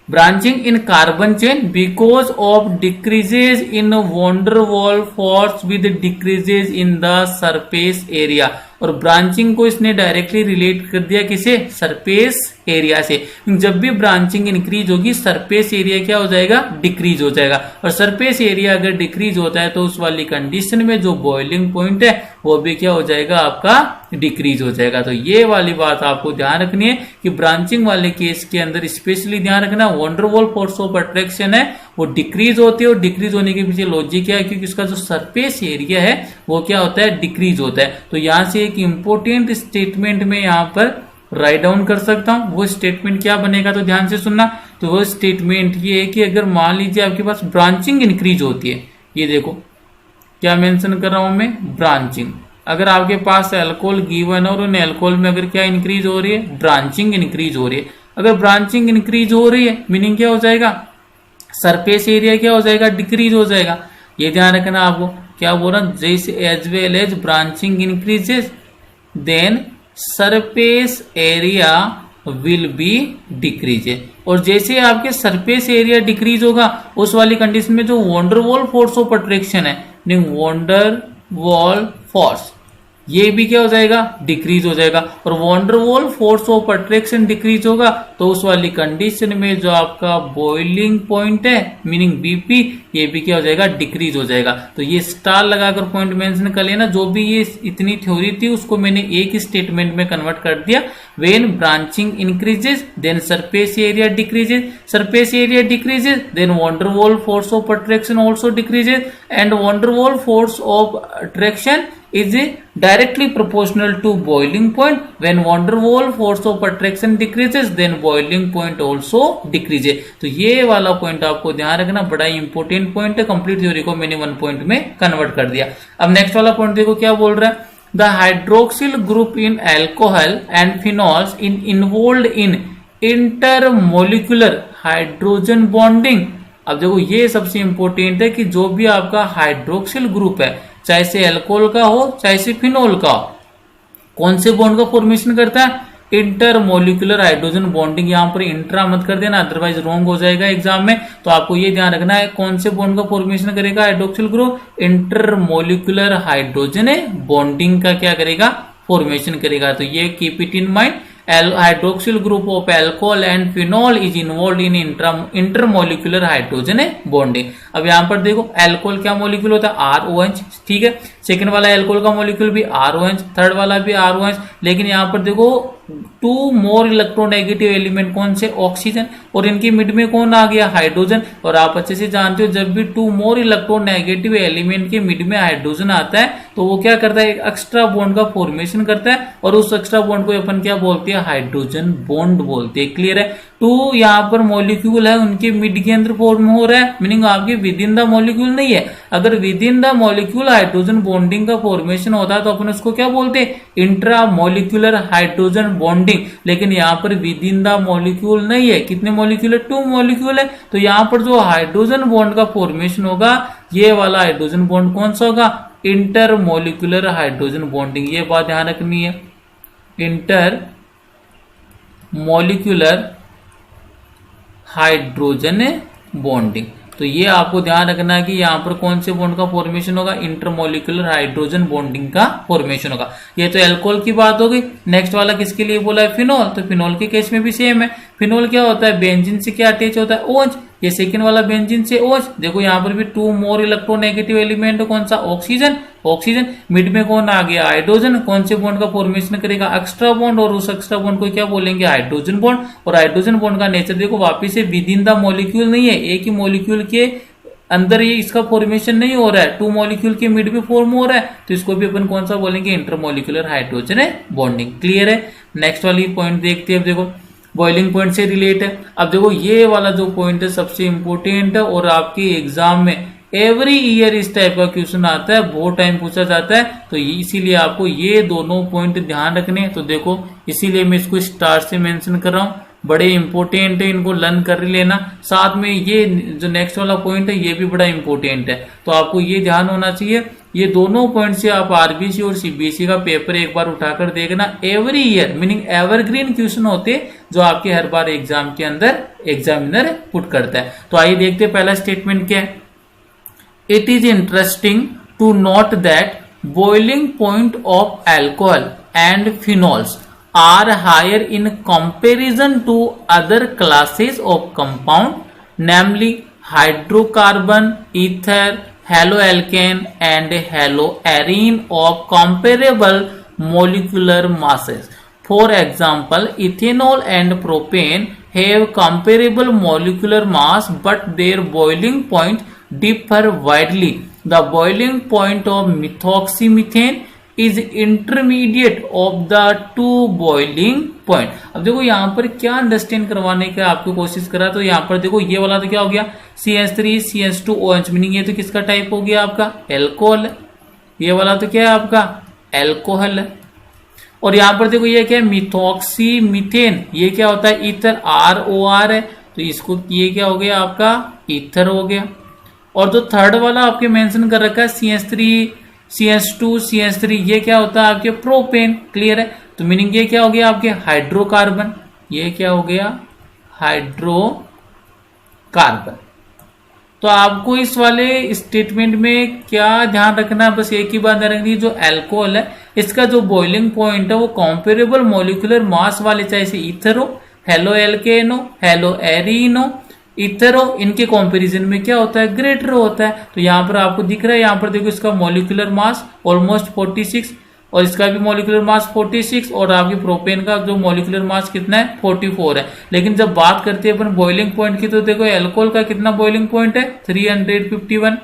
branching in carbon chain because of decreases in van der Waals force with decreases in the surface area। और branching को इसने directly relate कर दिया किसे, सरफेस एरिया से। जब भी ब्रांचिंग इंक्रीज होगी सरफेस एरिया क्या हो जाएगा, डिक्रीज हो जाएगा। और सरफेस एरिया अगर डिक्रीज होता है तो उस वाली कंडीशन में जो बॉइलिंग पॉइंट है वो भी क्या हो जाएगा आपका, डिक्रीज हो जाएगा। तो ये वाली बात आपको ध्यान रखनी है कि ब्रांचिंग वाले केस के अंदर स्पेशली ध्यान रखना, von der Waals force of attraction है वो डिक्रीज होती है, और डिक्रीज होने के पीछे लॉजिक क्या है, क्योंकि उसका जो सरफेस एरिया है वो क्या होता है, डिक्रीज होता है। तो यहां से एक इंपॉर्टेंट स्टेटमेंट में यहां पर राइट डाउन कर सकता हूं, वो स्टेटमेंट क्या बनेगा, तो ध्यान से सुनना। तो वो स्टेटमेंट ये है कि अगर मान लीजिए आपके पास ब्रांचिंग इंक्रीज होती है, ये देखो क्या मेंशन कर रहा हूं मैं, ब्रांचिंग। अगर आपके पास अल्कोहल गिवन है और उन अल्कोहल में अगर क्या इंक्रीज हो रही है, ब्रांचिंग इंक्रीज हो रही है। अगर ब्रांचिंग इंक्रीज हो रही है मीनिंग क्या हो जाएगा, सरफेस एरिया क्या हो जाएगा, डिक्रीज हो जाएगा। ये ध्यान रखना आपको, क्या बोल रहा हूं, जैसे as well as branching increases then surface area will be decrease. और जैसे आपके सरफेस एरिया डिक्रीज होगा उस वाली कंडीशन में जो van der Waals force of attraction है, वॉन डर वॉल फोर्स, ये भी क्या हो जाएगा, डिक्रीज हो जाएगा। और van der Waals force of attraction decrease होगा तो उस वाली कंडीशन में जो आपका बॉइलिंग पॉइंट है मीनिंग बीपी, ये भी क्या हो जाएगा, डिक्रीज हो जाएगा। तो ये स्टार लगाकर पॉइंट मेंशन कर लेना। जो भी ये इतनी थ्योरी थी उसको मैंने एक स्टेटमेंट में कन्वर्ट कर दिया। When branching increases then surface area decreases, surface area decreases then van der Waals force of attraction also decreases, and van der Waals force of attraction is directly proportional to boiling point. When van der Waals force of attraction decreases then boiling point also decreases। तो ये वाला point आपको ध्यान रखना, बड़ा important point है। Complete theory को मैंने वन पॉइंट में कन्वर्ट कर दिया। अब नेक्स्ट वाला पॉइंट देखो क्या बोल रहा है, the hydroxyl group in alcohol and phenols in involve in intermolecular hydrogen bonding. अब देखो ये सबसे इंपॉर्टेंट है कि जो भी आपका हाइड्रोक्सिल ग्रुप है, चाहे से अल्कोहल का हो चाहे से फिनोल का हो, कौन से बॉन्ड का फॉर्मेशन करता है, इंटरमोलिकुलर हाइड्रोजन बॉन्डिंग। यहां पर इंट्रा मत कर देना अदरवाइज रॉन्ग हो जाएगा एग्जाम में। तो आपको ये ध्यान रखना है कौन से बॉन्ड का फॉर्मेशन करेगा hydroxyl group, intermolecular hydrogen bonding का क्या करेगा, फॉर्मेशन करेगा। तो ये keep it in mind, hydroxyl group of alcohol and phenol is involved in intermolecular hydrogen bonding। अब यहां पर देखो अल्कोहल क्या मॉलिक्यूल होता है, ROH, ठीक है। सेकंड वाला अल्कोहल का मॉलिक्यूल भी ROH, थर्ड वाला भी ROH, लेकिन यहां पर देखो टू मोर इलेक्ट्रोनेगेटिव एलिमेंट कौन से, ऑक्सीजन, और इनके मिड में कौन आ गया, हाइड्रोजन। और आप अच्छे से जानते हो जब भी टू मोर इलेक्ट्रोनेगेटिव एलिमेंट के मिड में हाइड्रोजन आता है तो वो क्या करता है, एक एक्स्ट्रा बॉन्ड का फॉर्मेशन करता है, और उस एक्स्ट्रा बॉन्ड को अपन क्या बोलते हैं, हाइड्रोजन बॉन्ड बोलते हैं। क्लियर है। टू यहाँ पर मॉलिक्यूल है उनके मिड के अंदर फॉर्म हो रहा है, मीनिंग आपके विद इन द मॉलिक्यूल नहीं है। अगर with in the molecule hydrogen bonding का फॉर्मेशन होता है तो अपन उसको क्या बोलते हैं, इंट्रा मॉलिक्यूलर हाइड्रोजन बॉन्डिंग। लेकिन यहाँ पर विद इन द मॉलिक्यूल नहीं है, कितने मॉलिक्यूल है, टू मॉलिक्यूल है। तो यहाँ पर जो हाइड्रोजन बॉन्ड का फॉर्मेशन होगा ये वाला हाइड्रोजन बॉन्ड कौन सा होगा, इंटर मॉलिक्यूलर हाइड्रोजन बॉन्डिंग। ये बात ध्यान रखनी है, इंटर मॉलिक्यूलर हाइड्रोजन बॉन्डिंग। तो ये आपको ध्यान रखना है कि यहाँ पर कौन से बॉन्ड का फॉर्मेशन होगा, इंटरमोलिकुलर हाइड्रोजन बॉन्डिंग का फॉर्मेशन होगा। ये तो अल्कोहल की बात हो गई। नेक्स्ट वाला किसके लिए बोला है, फिनॉल। तो फिनॉल के केस में भी सेम है। फिनॉल क्या होता है, बेंजीन से क्या अटैच होता है, OH। ये सेकेंड वाला बेंजीन से OH, देखो यहाँ पर भी 2 मोर इलेक्ट्रोनेगेटिव एलिमेंट, कौन सा, ऑक्सीजन, ऑक्सीजन, मिड में कौन आ गया, हाइड्रोजन, कौन से बॉन्ड का फॉर्मेशन करेगा, एक्स्ट्रा बॉन्ड, और उस एक्स्ट्रा बॉन्ड को क्या बोलेंगे, हाइड्रोजन बॉन्ड। और हाइड्रोजन बॉन्ड का नेचर देखो वापिस से विद इन द मॉलिक्यूल नहीं है, एक ही मॉलिक्यूल के अंदर ये इसका फॉर्मेशन नहीं हो रहा है, 2 मॉलिक्यूल के मिड में फॉर्म हो रहा है, तो इसको भी अपन कौन सा बोलेंगे, इंटरमॉलिक्यूलर हाइड्रोजन है बॉन्डिंग। क्लियर है। नेक्स्ट वाली पॉइंट देखते हैं। अब देखो बॉइलिंग पॉइंट से रिलेट है। अब देखो ये वाला जो पॉइंट है सबसे इंपॉर्टेंट है, और आपके एग्जाम में एवरी ईयर इस टाइप का क्वेश्चन आता है, बहुत टाइम पूछा जाता है, तो इसीलिए आपको ये दोनों पॉइंट ध्यान रखने। तो देखो इसीलिए मैं इसको स्टार से मेंशन कर रहा हूँ, बड़े इंपॉर्टेंट है, इनको लर्न कर लेना। साथ में ये जो नेक्स्ट वाला पॉइंट है ये भी बड़ा इंपॉर्टेंट है, तो आपको ये ध्यान होना चाहिए। ये दोनों पॉइंट से आप आरबीसी और सीबीएसई का पेपर एक बार उठाकर देखना। Every year meaning evergreen question होते जो आपके हर बार एग्जाम के अंदर एग्जामिनर पुट करता है। तो आइए देखते हैं पहला स्टेटमेंट क्या है। It is interesting to note that boiling point of alcohol and phenols are higher in comparison to other classes of compound, namely hydrocarbon, ether, haloalkane and haloarine of comparable molecular masses. For example, ethanol and propane have comparable molecular mass but their boiling point differ widely. The boiling point of methoxymethane is intermediate of the 2 boiling point. अब देखो यहाँ पर क्या understand करवाने का आपको कोशिश करा, तो यहाँ पर देखो ये वाला तो क्या हो गया, CH3 CH2 OH, मीनिंग ये तो किसका टाइप हो गया आपका, एल्कोहल। ये वाला तो क्या है आपका, एल्कोहल है। और यहाँ पर देखो ये क्या है, मिथॉक्सी मीथेन, ये क्या होता है, ईथर, ROR है, तो इसको ये क्या हो गया आपका, ईथर हो गया। और जो थर्ड वाला आपके मेंशन कर रखा है CH3 CH2 CH3, ये क्या होता है आपके प्रोपेन। क्लियर है। तो मीनिंग ये क्या हो गया आपके, हाइड्रोकार्बन, ये क्या हो गया, हाइड्रोकार्बन। तो आपको इस वाले स्टेटमेंट में क्या ध्यान रखना है, बस एक ही बात ध्यान रखनी है, जो अल्कोहल है इसका जो बॉइलिंग पॉइंट है वो कॉम्पेरेबल मॉलिक्यूलर मास वाले, चाहे से ईथर हो, हेलोएल्केन हो, हेलोएरीन हो, इथर हो, इनके कंपैरिजन में क्या होता है, ग्रेटर होता है। तो यहाँ पर आपको दिख रहा है, यहाँ पर देखो इसका मॉलिक्यूलर मास ऑलमोस्ट 46 और इसका भी मॉलिक्यूलर मास 46 और आपके प्रोपेन का जो मॉलिक्यूलर मास कितना है, 44 है। लेकिन जब बात करते हैं अपन बॉइलिंग पॉइंट की, तो देखो अल्कोहल का कितना बॉइलिंग पॉइंट है, 351,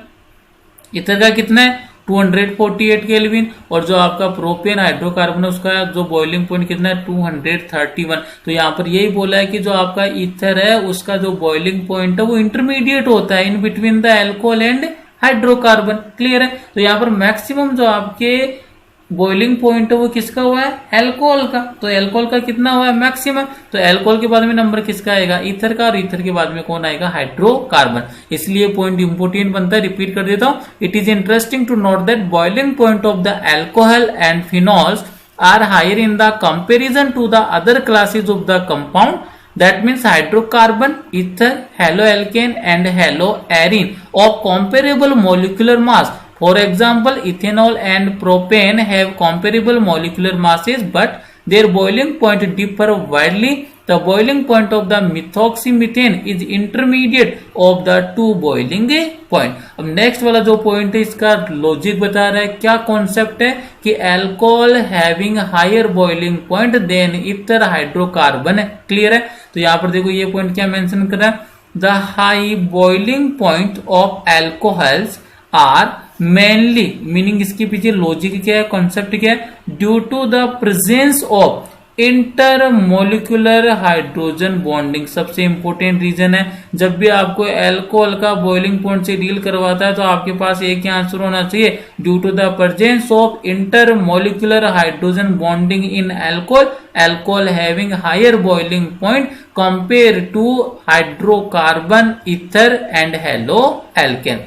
इथर का कितना है, 248 केल्विन, और जो आपका प्रोपेन हाइड्रोकार्बन है उसका जो बॉइलिंग पॉइंट कितना है, 231। तो यहाँ पर यही बोला है कि जो आपका ईथर है उसका जो बॉइलिंग पॉइंट है वो इंटरमीडिएट होता है इन between the alcohol and hydrocarbon. Clear है। तो यहाँ पर मैक्सिमम जो आपके बॉइलिंग पॉइंट है वो किसका हुआ है, अल्कोहल का। तो अल्कोहल का कितना हुआ है, मैक्सिमम। तो अल्कोहल के बाद में नंबर किसका आएगा, ईथर का, और ईथर के बाद में कौन आएगा, हाइड्रोकार्बन। इसलिए पॉइंट इंपोर्टेंट बनता है, रिपीट कर देता हूं। It is interesting to note that boiling point of the alcohol and phenols are higher in the comparison to the other classes of the compound, that means hydrocarbon, ether, haloalkane and haloarine of comparable molecular mass. For example, ethanol and propane have comparable molecular masses but their boiling point differ widely. The boiling point of the methoxymethane is intermediate of the 2 boiling point. अब next वाला जो point है इसका logic बता रहा है, क्या concept है कि alcohol having higher boiling point than ether hydrocarbon है। क्लियर है। तो यहाँ पर देखो ये पॉइंट क्या मेंशन कर रहा है, the high boiling point of alcohols are mainly, meaning इसके पीछे लॉजिक क्या है, कॉन्सेप्ट क्या है, due to the presence of intermolecular hydrogen bonding. सबसे इंपॉर्टेंट रीजन है, जब भी आपको अल्कोहल का बॉइलिंग पॉइंट से डील करवाता है तो आपके पास एक ही आंसर होना चाहिए, due to the presence of intermolecular hydrogen bonding in alcohol, alcohol having higher boiling point compare to hydrocarbon, ether and haloalkane,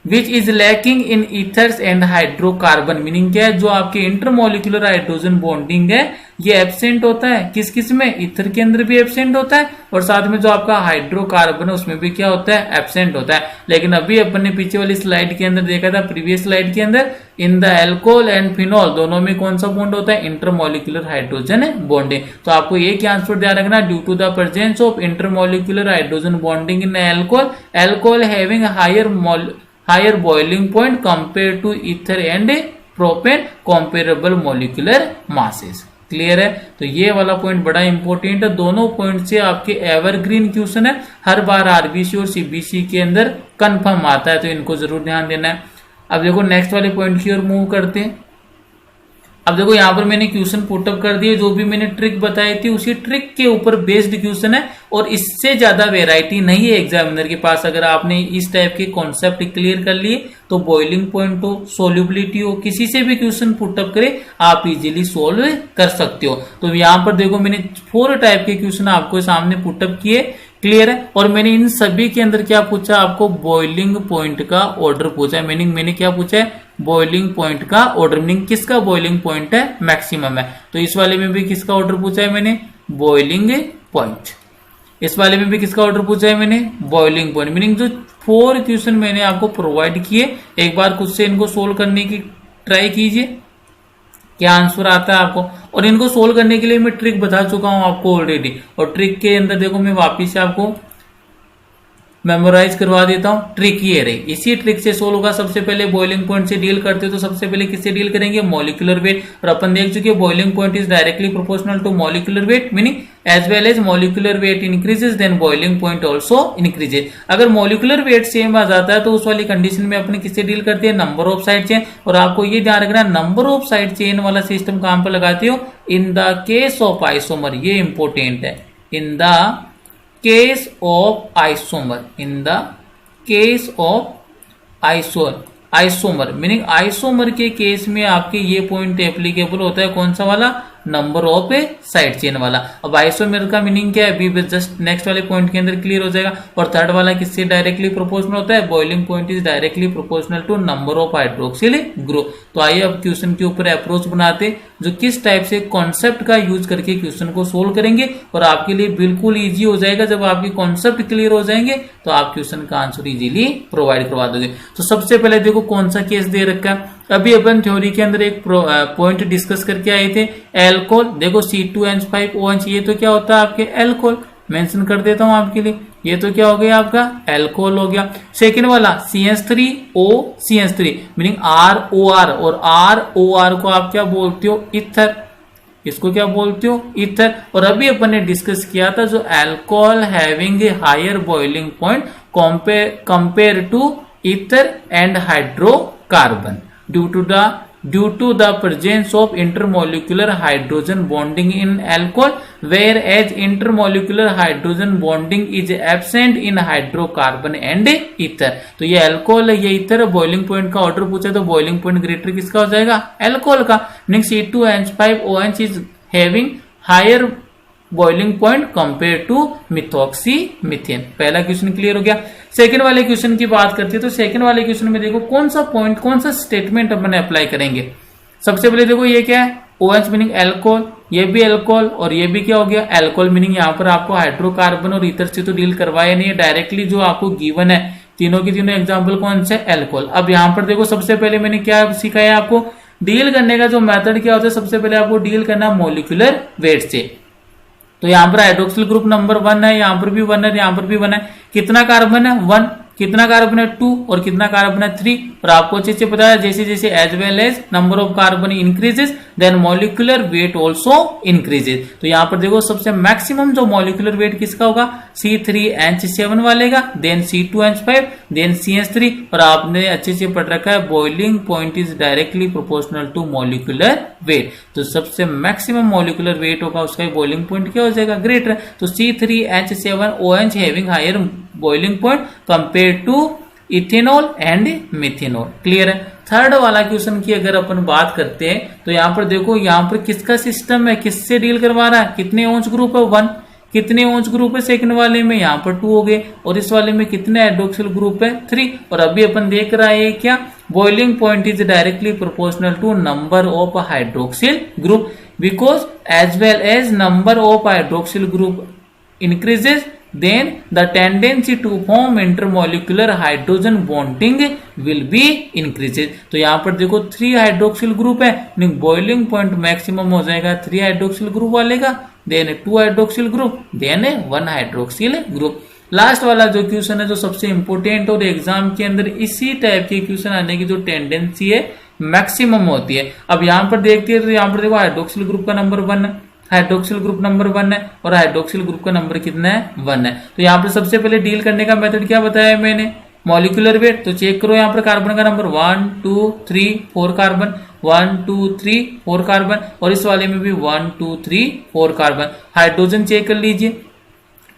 which is lacking in ethers and hydrocarbon. Meaning क्या है, जो आपके इंटरमोलिकुलर हाइड्रोजन बॉन्डिंग है ये absent होता है किस किस में, ईथर के अंदर भी एब्सेंट होता है और साथ में जो आपका हाइड्रोकार्बन है उसमें भी क्या होता है, एब्सेंट होता है। लेकिन अभी अपन ने पीछे वाली स्लाइड के अंदर देखा था, प्रीवियस स्लाइड के अंदर, in the alcohol and phenol दोनों में कौन सा बॉन्ड होता है, इंटरमोलिकुलर हाइड्रोजन बॉन्डिंग। तो आपको ये क्या आंसर ध्यान रखना, due to the presence of intermolecular hydrogen bonding in alcohol, alcohol having higher boiling point compare to ether and propane comparable molecular masses. Clear है। तो ये वाला पॉइंट बड़ा इंपॉर्टेंट है, दोनों पॉइंट से आपके एवरग्रीन क्वेश्चन है, हर बार आरबीसी और सीबीसी के अंदर कंफर्म आता है, तो इनको जरूर ध्यान देना है। अब देखो नेक्स्ट वाले पॉइंट की ओर मूव करते हैं। अब देखो यहाँ पर मैंने क्वेश्चन पुटअप कर दिए, जो भी मैंने ट्रिक बताई थी उसी ट्रिक के ऊपर बेस्ड क्वेश्चन है और इससे ज्यादा वेराइटी नहीं है एग्जामिनर के पास। अगर आपने इस टाइप के कॉन्सेप्ट क्लियर कर लिए तो बॉइलिंग पॉइंट हो, सोल्यूबिलिटी हो, किसी से भी क्वेश्चन पुटअप करे आप इजीली सोल्व कर सकते हो। तो यहाँ पर देखो मैंने 4 टाइप के क्वेश्चन आपको सामने पुटअप किए, क्लियर है। और मैंने इन सभी के अंदर क्या पूछा, आपको बॉइलिंग पॉइंट का ऑर्डर पूछा है। मैंने क्या पूछा है, बॉइलिंग पॉइंट का ऑर्डर, मीनिंग किसका बॉइलिंग पॉइंट है, मैक्सिमम है। तो इस वाले में भी किसका ऑर्डर पूछा है मैंने, बॉइलिंग पॉइंट। इस वाले में भी किसका ऑर्डर पूछा है मैंने, बॉइलिंग पॉइंट। मीनिंग जो 4 क्वेश्चन मैंने आपको प्रोवाइड किए, एक बार खुद से इनको सोल्व करने की ट्राई कीजिए, क्या आंसर आता है आपको। और इनको सोल्व करने के लिए मैं ट्रिक बता चुका हूं आपको ऑलरेडी, और ट्रिक के अंदर देखो मैं वापिस से आपको मेमोराइज करवा देता हूं। ट्रिक ये रही, इसी ट्रिक से सोल्व होगा। सबसे पहले बॉइलिंग पॉइंट से डील करते हो तो सबसे पहले किससे डील करेंगे, मॉलिक्यूलर वेट। और अपन देख चुके boiling point is directly proportional to molecular weight, meaning as well as molecular weight increases then boiling point also increases. अगर मॉलिक्यूलर वेट सेम आ जाता है तो उस वाली कंडीशन में अपने किससे डील करते हैं, नंबर ऑफ साइड चेन। और आपको ये ध्यान रखना, नंबर ऑफ साइड चेन वाला सिस्टम कहां पर लगाते हो, इन द केस ऑफ आइसोमर, ये इंपॉर्टेंट है, in the case of isomer, in the case of isomer, meaning isomer के केस में आपके ये पॉइंट एप्लीकेबल होता है, कौन सा वाला, नंबर ऑफ साइड चेन वाला। अब आइसोमर का मीनिंग क्या है, अभी जस्ट नेक्स्ट वाले पॉइंट के अंदर क्लियर हो जाएगा। और थर्ड वाला किससे डायरेक्टली प्रोपोर्शनल होता है, boiling point is directly proportional to number of hydroxyl group. तो आइए अब क्वेश्चन के ऊपर अप्रोच बनाते, जो किस टाइप से कॉन्सेप्ट का यूज करके क्वेश्चन को सोल्व करेंगे, और आपके लिए बिल्कुल इजी हो जाएगा। जब आपके कॉन्सेप्ट क्लियर हो जाएंगे तो आप क्वेश्चन का आंसर इजीली प्रोवाइड करवा दोगे। तो सबसे पहले देखो कौन सा केस दे रखा है, अभी अपन थ्योरी के अंदर एक पॉइंट डिस्कस करके आए थे, एल्कोहल। देखो C2H5OH, ये तो क्या होता है आपके एल्कोहल, मेंशन कर देता हूं आपके लिए, ये तो क्या हो गया आपका एल्कोहल हो गया। सेकेंड वाला CH3OCH3, मीनिंग ROR, और ROR को आप क्या बोलते हो, ईथर, इसको क्या बोलते हो, ईथर। और अभी अपन ने डिस्कस किया था जो alcohol having a higher boiling point compare to ether and hydrocarbon due to the presence of intermolecular hydrogen bonding in alcohol, whereas intermolecular hydrogen bonding is absent in hydrocarbon and ether। तो ये alcohol है, ये ether है। Boiling point का order पूछा तो boiling point greater किसका हो जाएगा, अल्कोहल का। Next C2H5OH is having higher boiling point compare to methoxy methane. पहला क्वेश्चन क्लियर हो गया। सेकंड वाले क्वेश्चन की बात करते हैं तो सेकंड वाले क्वेश्चन में देखो कौन सा पॉइंट, कौन सा स्टेटमेंट अपन अप्लाई करेंगे। सबसे पहले देखो ये क्या है, OH मीनिंग एल्कोहल, ये भी एल्कोहल और ये भी क्या हो गया एल्कोहल, मीनिंग यहाँ पर आपको हाइड्रोकार्बन और ईथर से तो डील करवाया नहीं है, डायरेक्टली जो आपको गिवन है तीनों की तीनों एग्जाम्पल कौन से, एल्कोहल। अब यहाँ पर देखो सबसे पहले मैंने क्या सिखाया आपको, डील करने का जो मेथड क्या होता है, सबसे पहले आपको डील करना मॉलिक्यूलर वेट से। तो यहाँ पर हाइड्रोक्सिल ग्रुप नंबर 1 है, यहाँ पर भी 1 है, यहाँ पर भी 1 है। कितना कार्बन है 1, कितना कार्बन है 2 और कितना कार्बन है 3। और आपको अच्छे से पता है जैसे जैसे as well as number of carbon increases then molecular weight also increases. तो यहाँ पर देखो सबसे मैक्सिमम जो मॉलिक्यूलर वेट किसका होगा, C3H7 वाले का, देन C2H5, देन CH3। और आपने अच्छे से पढ़ रखा है boiling point is directly proportional to molecular weight. तो सबसे मैक्सिमम मॉलिक्यूलर वेट होगा उसका बॉइलिंग पॉइंट क्या हो जाएगा, ग्रेटर। तो C3H7OH having higher boiling point compare to ethanol and methanol. Clear है। थर्ड वाला क्वेश्चन की अगर अपन बात करते हैं तो यहाँ पर देखो यहाँ पर किसका सिस्टम है, किससे डील करवा रहा है, कितने OH ग्रुप है 1, कितने OH ग्रुप है सेकंड वाले में, यहाँ पर 2 हो गए, और इस वाले में कितने हाइड्रोक्सिल ग्रुप है 3। और अभी अपन देख रहा है क्या, boiling point is directly proportional to number of hydroxyl group. because as well as number of hydroxyl group increases then the tendency to form intermolecular hydrogen bonding will be increases। तो यहाँ पर देखो 3 हाइड्रोक्सिल ग्रुप है, boiling point maximum हो जाएगा 3 hydroxyl group वाले का, then 2 hydroxyl group, then 1 hydroxyl group. Last वाला जो क्वेश्चन है जो सबसे इंपोर्टेंट और एग्जाम के अंदर इसी टाइप के क्वेश्चन आने की जो टेंडेंसी है मैक्सिमम होती है। अब यहाँ पर देखते हैं तो यहाँ पर देखो हाइड्रोक्सिल ग्रुप का नंबर 1 है, हाइड्रोक्सिल ग्रुप नंबर 1 है और हाइड्रोक्सिल ग्रुप का नंबर कितना है 1 है। तो यहाँ पर सबसे पहले डील करने का मेथड क्या बताया मैंने, मॉलिक्यूलर वेट। तो चेक करो यहाँ पर कार्बन का नंबर 1 2 3 4 कार्बन, 1 2 3 4 कार्बन, और इस वाले में भी 1 2 3 4 कार्बन। हाइड्रोजन चेक कर लीजिए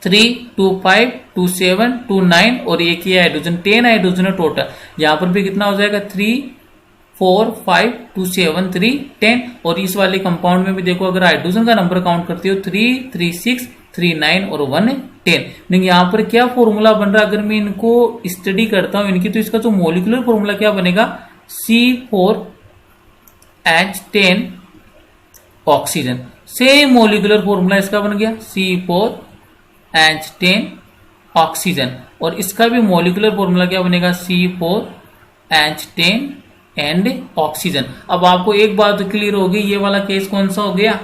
3 2 5 2 7 2 9 और एक ही हाइड्रोजन 10 हाइड्रोजन है टोटल। यहाँ पर भी कितना हो जाएगा 3 4 5 2 7 3 10, और इस वाले कंपाउंड में भी देखो अगर हाइड्रोजन का नंबर काउंट करते हो 3 3 6 3 9 और 1 10। लेकिन यहाँ पर क्या फॉर्मूला बन रहा है अगर मैं इनको स्टडी करता हूं इनकी, तो इसका जो मॉलिक्यूलर फॉर्मूला क्या बनेगा C4H10 oxygen. Same molecular formula इसका बन गया C4H10 ऑक्सीजन, और इसका भी मॉलिक्यूलर फॉर्मूला क्या बनेगा C4H10 एंड ऑक्सीजन। अब आपको एक बात क्लियर होगी, ये वाला केस कौन सा हो गया,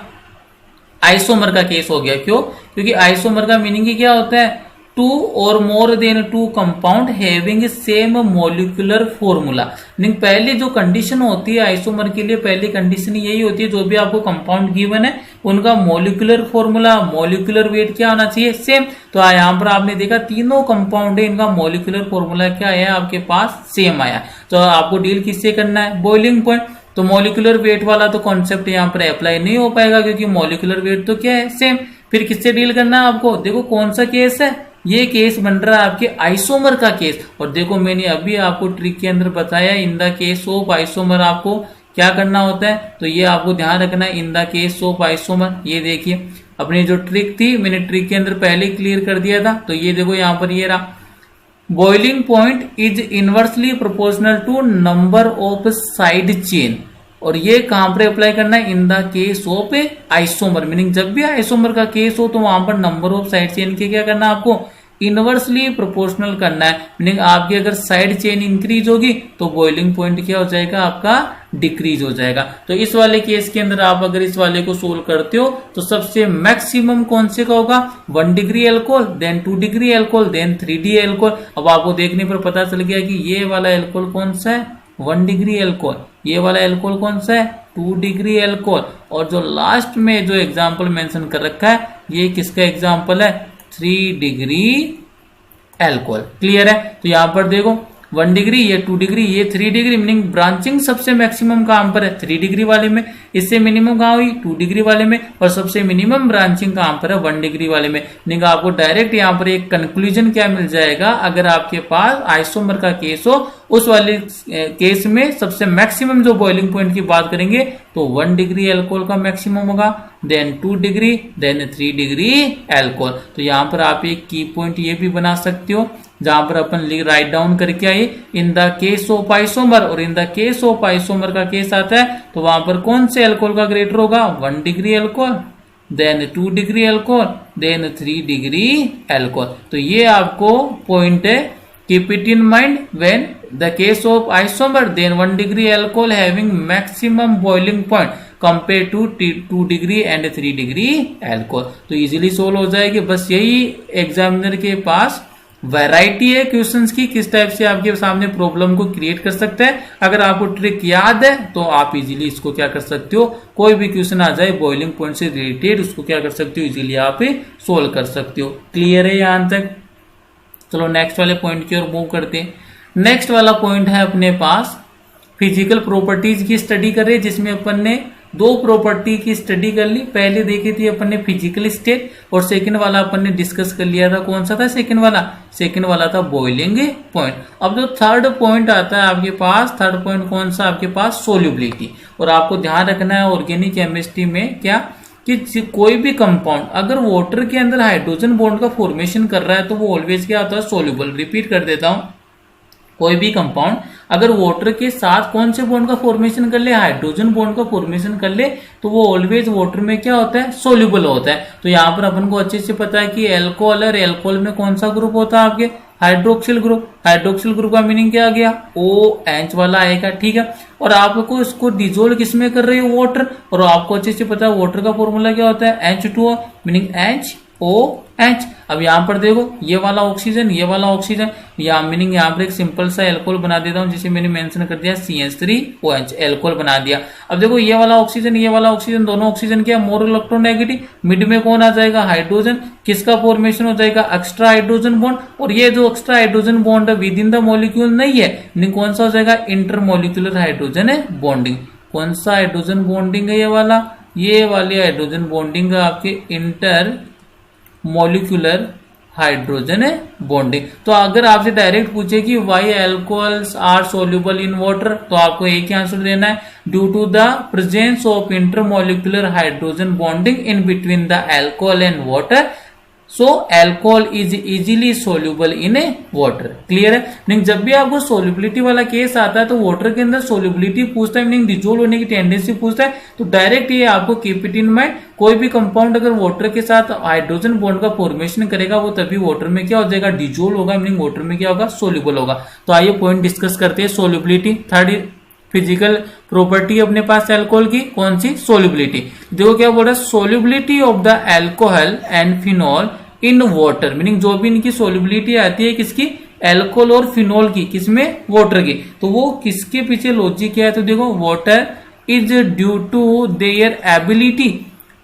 आइसोमर का केस हो गया। क्यों? क्योंकि आइसोमर का मीनिंग ही क्या होता है, 2 और more than 2 compound having same molecular formula. पहली जो कंडीशन होती है आइसोमर के लिए, पहली कंडीशन यही होती है जो भी आपको कंपाउंड गिवन है उनका मॉलिक्यूलर फॉर्मूला, मॉलिक्यूलर वेट क्या होना चाहिए, सेम। तो यहाँ पर आपने देखा तीनों कंपाउंड है, इनका मॉलिक्यूलर फॉर्मूला क्या है आपके पास, सेम आया। तो आपको डील किससे करना है, बॉइलिंग पॉइंट। तो मॉलिक्यूलर वेट वाला तो कॉन्सेप्ट यहाँ पर अप्लाई नहीं हो पाएगा क्योंकि मॉलिक्यूलर वेट तो क्या है, सेम। फिर किससे डील करना है आपको, देखो कौन सा केस है, ये केस बन रहा है आपके आइसोमर का केस। और देखो मैंने अभी आपको ट्रिक के अंदर बताया इन द केस ऑफ आइसोमर आपको क्या करना होता है, तो ये आपको ध्यान रखना है in the case of isomer. ये देखिए अपनी जो ट्रिक थी मैंने ट्रिक के अंदर पहले क्लियर कर दिया था। तो ये देखो यहाँ पर ये रहा, boiling point is inversely proportional to number of side chain. और ये कहां पर अप्लाई करना है, in the case of isomer. Meaning जब भी आइसोमर का केस हो तो वहां पर नंबर ऑफ साइड चेन के क्या करना है आपको, इनवर्सली प्रोपोर्शनल करना है। मीनिंग आपकी अगर साइड चेन इंक्रीज होगी तो बॉइलिंग पॉइंट क्या हो जाएगा आपका, डिक्रीज हो जाएगा। तो इस वाले केस के अंदर आप अगर इस वाले को सोल्व करते हो तो सबसे मैक्सिमम कौन से का होगा, 1 degree alcohol, then 2 degree alcohol, then 3D alcohol. अब आपको देखने पर पता चल गया कि ये वाला एल्कोहल कौन सा है, 1 डिग्री एल्कोहल, ये वाला एल्कोहल कौन सा है, 2 डिग्री एल्कोहल, और जो लास्ट में जो एग्जाम्पल मेंशन कर रखा है ये किसका एग्जाम्पल है, 3 डिग्री एल्कोहल। क्लियर है? तो यहां पर देखो 1 डिग्री, ये 2 डिग्री, ये 3 डिग्री। मीनिंग ब्रांचिंग सबसे मैक्सिमम कहां पर है, 3 डिग्री वाले में, इससे मिनिमम कहां हुई 2 डिग्री वाले में, और सबसे मिनिमम ब्रांचिंग कहां पर है 1 डिग्री वाले में। मीनिंग आपको डायरेक्ट यहां पर एक कंक्लूजन क्या मिल जाएगा, अगर आपके पास आइसोमर का केस हो उस वाले केस में सबसे मैक्सिमम जो बॉइलिंग पॉइंट की बात करेंगे तो 1 डिग्री एल्कोहल का मैक्सिमम होगा, then 2 degree, then 3 degree alcohol. तो यहाँ पर आप एक की पॉइंट ये भी बना सकते हो जहां पर अपन राइट डाउन करके आए in the case of isomer, और in the case of isomer का केस आता है तो वहां पर कौन से एल्कोहल का ग्रेटर होगा, 1 degree alcohol, then 2 degree alcohol, then 3 degree alcohol. तो ये आपको पॉइंट है, keep it in mind when the case of isomer then 1 degree alcohol having maximum boiling point compare to 2 degree and 3 degree alcohol. तो easily solve हो जाएगी। बस यही examiner के पास वैरायटी है क्वेश्चंस की, किस टाइप से आपके सामने प्रॉब्लम को क्रिएट कर सकता है। अगर आपको ट्रिक याद है तो आप इजीली इसको क्या कर सकते हो, कोई भी क्वेश्चन आ जाए बॉइलिंग पॉइंट से रिलेटेड उसको क्या कर सकते हो, इजीली आप सोल्व कर सकते हो। क्लियर है यहां तक? चलो नेक्स्ट वाले पॉइंट की ओर मूव करते हैं। नेक्स्ट वाला पॉइंट है अपने पास फिजिकल प्रॉपर्टीज की स्टडी कर रहे हैं, जिसमें अपन ने 2 प्रॉपर्टी की स्टडी कर ली। पहले देखी थी अपन ने फिजिकल स्टेट, और सेकंड वाला अपन ने डिस्कस कर लिया था, कौन सा था सेकंड वाला था बॉइलिंग पॉइंट। अब जो थर्ड पॉइंट आता है आपके पास, थर्ड पॉइंट कौन सा आपके पास, सोल्यूबिलिटी। और आपको ध्यान रखना है ऑर्गेनिक केमिस्ट्री में क्या, कि कोई भी कंपाउंड अगर वाटर के अंदर हाइड्रोजन बॉन्ड का फॉर्मेशन कर रहा है तो वो ऑलवेज क्या होता है, सोल्यूबल। रिपीट कर देता हूं, कोई भी कंपाउंड अगर वाटर के साथ कौन से बॉन्ड का फॉर्मेशन कर ले, हाइड्रोजन बॉन्ड का फॉर्मेशन कर ले, तो वो ऑलवेज वाटर में क्या होता है, सोल्यूबल होता है। तो यहाँ पर अपन को अच्छे से पता है कि एल्कोहल और एल्कोहल में कौन सा ग्रुप होता है आपके, हाइड्रोक्सिल ग्रुप। हाइड्रोक्सिल ग्रुप का मीनिंग क्या आ गया, OH वाला आएगा, ठीक है। और आपको इसको डिजोल्व किसमें कर रही है, वाटर, और आपको अच्छे से पता है वाटर का फॉर्मूला क्या होता है, H2O, मीनिंग HOH। अब यहाँ पर देखो ये वाला ऑक्सीजन, ये वाला ऑक्सीजन, यहाँ मीनिंग यहाँ पर एक सिंपल सा एल्कोहल बना देता हूँ, जिसे मैंने मेंशन कर दिया CH3OH, एल्कोहल बना दिया। अब देखो ये वाला ऑक्सीजन, ये वाला ऑक्सीजन, दोनों ऑक्सीजन क्या, मोर इलेक्ट्रोनेगेटिव, मिड में कौन आ जाएगा, हाइड्रोजन, किसका फॉर्मेशन हो जाएगा, एक्स्ट्रा हाइड्रोजन बॉन्ड। और ये जो एक्स्ट्रा हाइड्रोजन बॉन्ड है विद इन द मॉलिक्यूल नहीं है, मीनिंग कौन सा हो जाएगा, इंटरमोलिकुलर हाइड्रोजन है बॉन्डिंग। कौन सा हाइड्रोजन बॉन्डिंग है, ये वाला, ये वाली हाइड्रोजन बॉन्डिंग है आपके इंटर मॉलिक्यूलर हाइड्रोजन है बॉन्डिंग। तो अगर आपसे डायरेक्ट पूछे कि why alcohols are soluble in water, तो आपको एक ही आंसर देना है, due to the presence of intermolecular hydrogen bonding in between the alcohol and water, so alcohol is easily soluble in a water. Clear है, meaning जब भी आपको सोल्यूबिलिटी वाला केस आता है तो वाटर के अंदर सोल्यूबिलिटी पूछता है, मीनिंग डिजोल्व होने की टेंडेंसी पूछता है, तो डायरेक्ट ये आपको कीप इट इन माइंड, कोई भी कंपाउंड अगर वाटर के साथ हाइड्रोजन बॉन्ड का फॉर्मेशन करेगा वो तभी वाटर में क्या हो जाएगा, डिजोल्व होगा, मीनिंग वाटर में क्या होगा, सोल्यूबल होगा। तो आइए पॉइंट डिस्कस करते हैं, सोल्यूबिलिटी, थर्ड फिजिकल प्रॉपर्टी अपने पास एल्कोहल की, कौन सी, सोल्यूबिलिटी। देखो क्या बोल रहा है, solubility of the alcohol and phenol in water, meaning जो भी इनकी सोल्यूबिलिटी आती है किसकी, एल्कोहल और फिनॉल की, किसमें, वाटर की। तो वो किसके पीछे लॉजिक क्या है, तो देखो water is due to their ability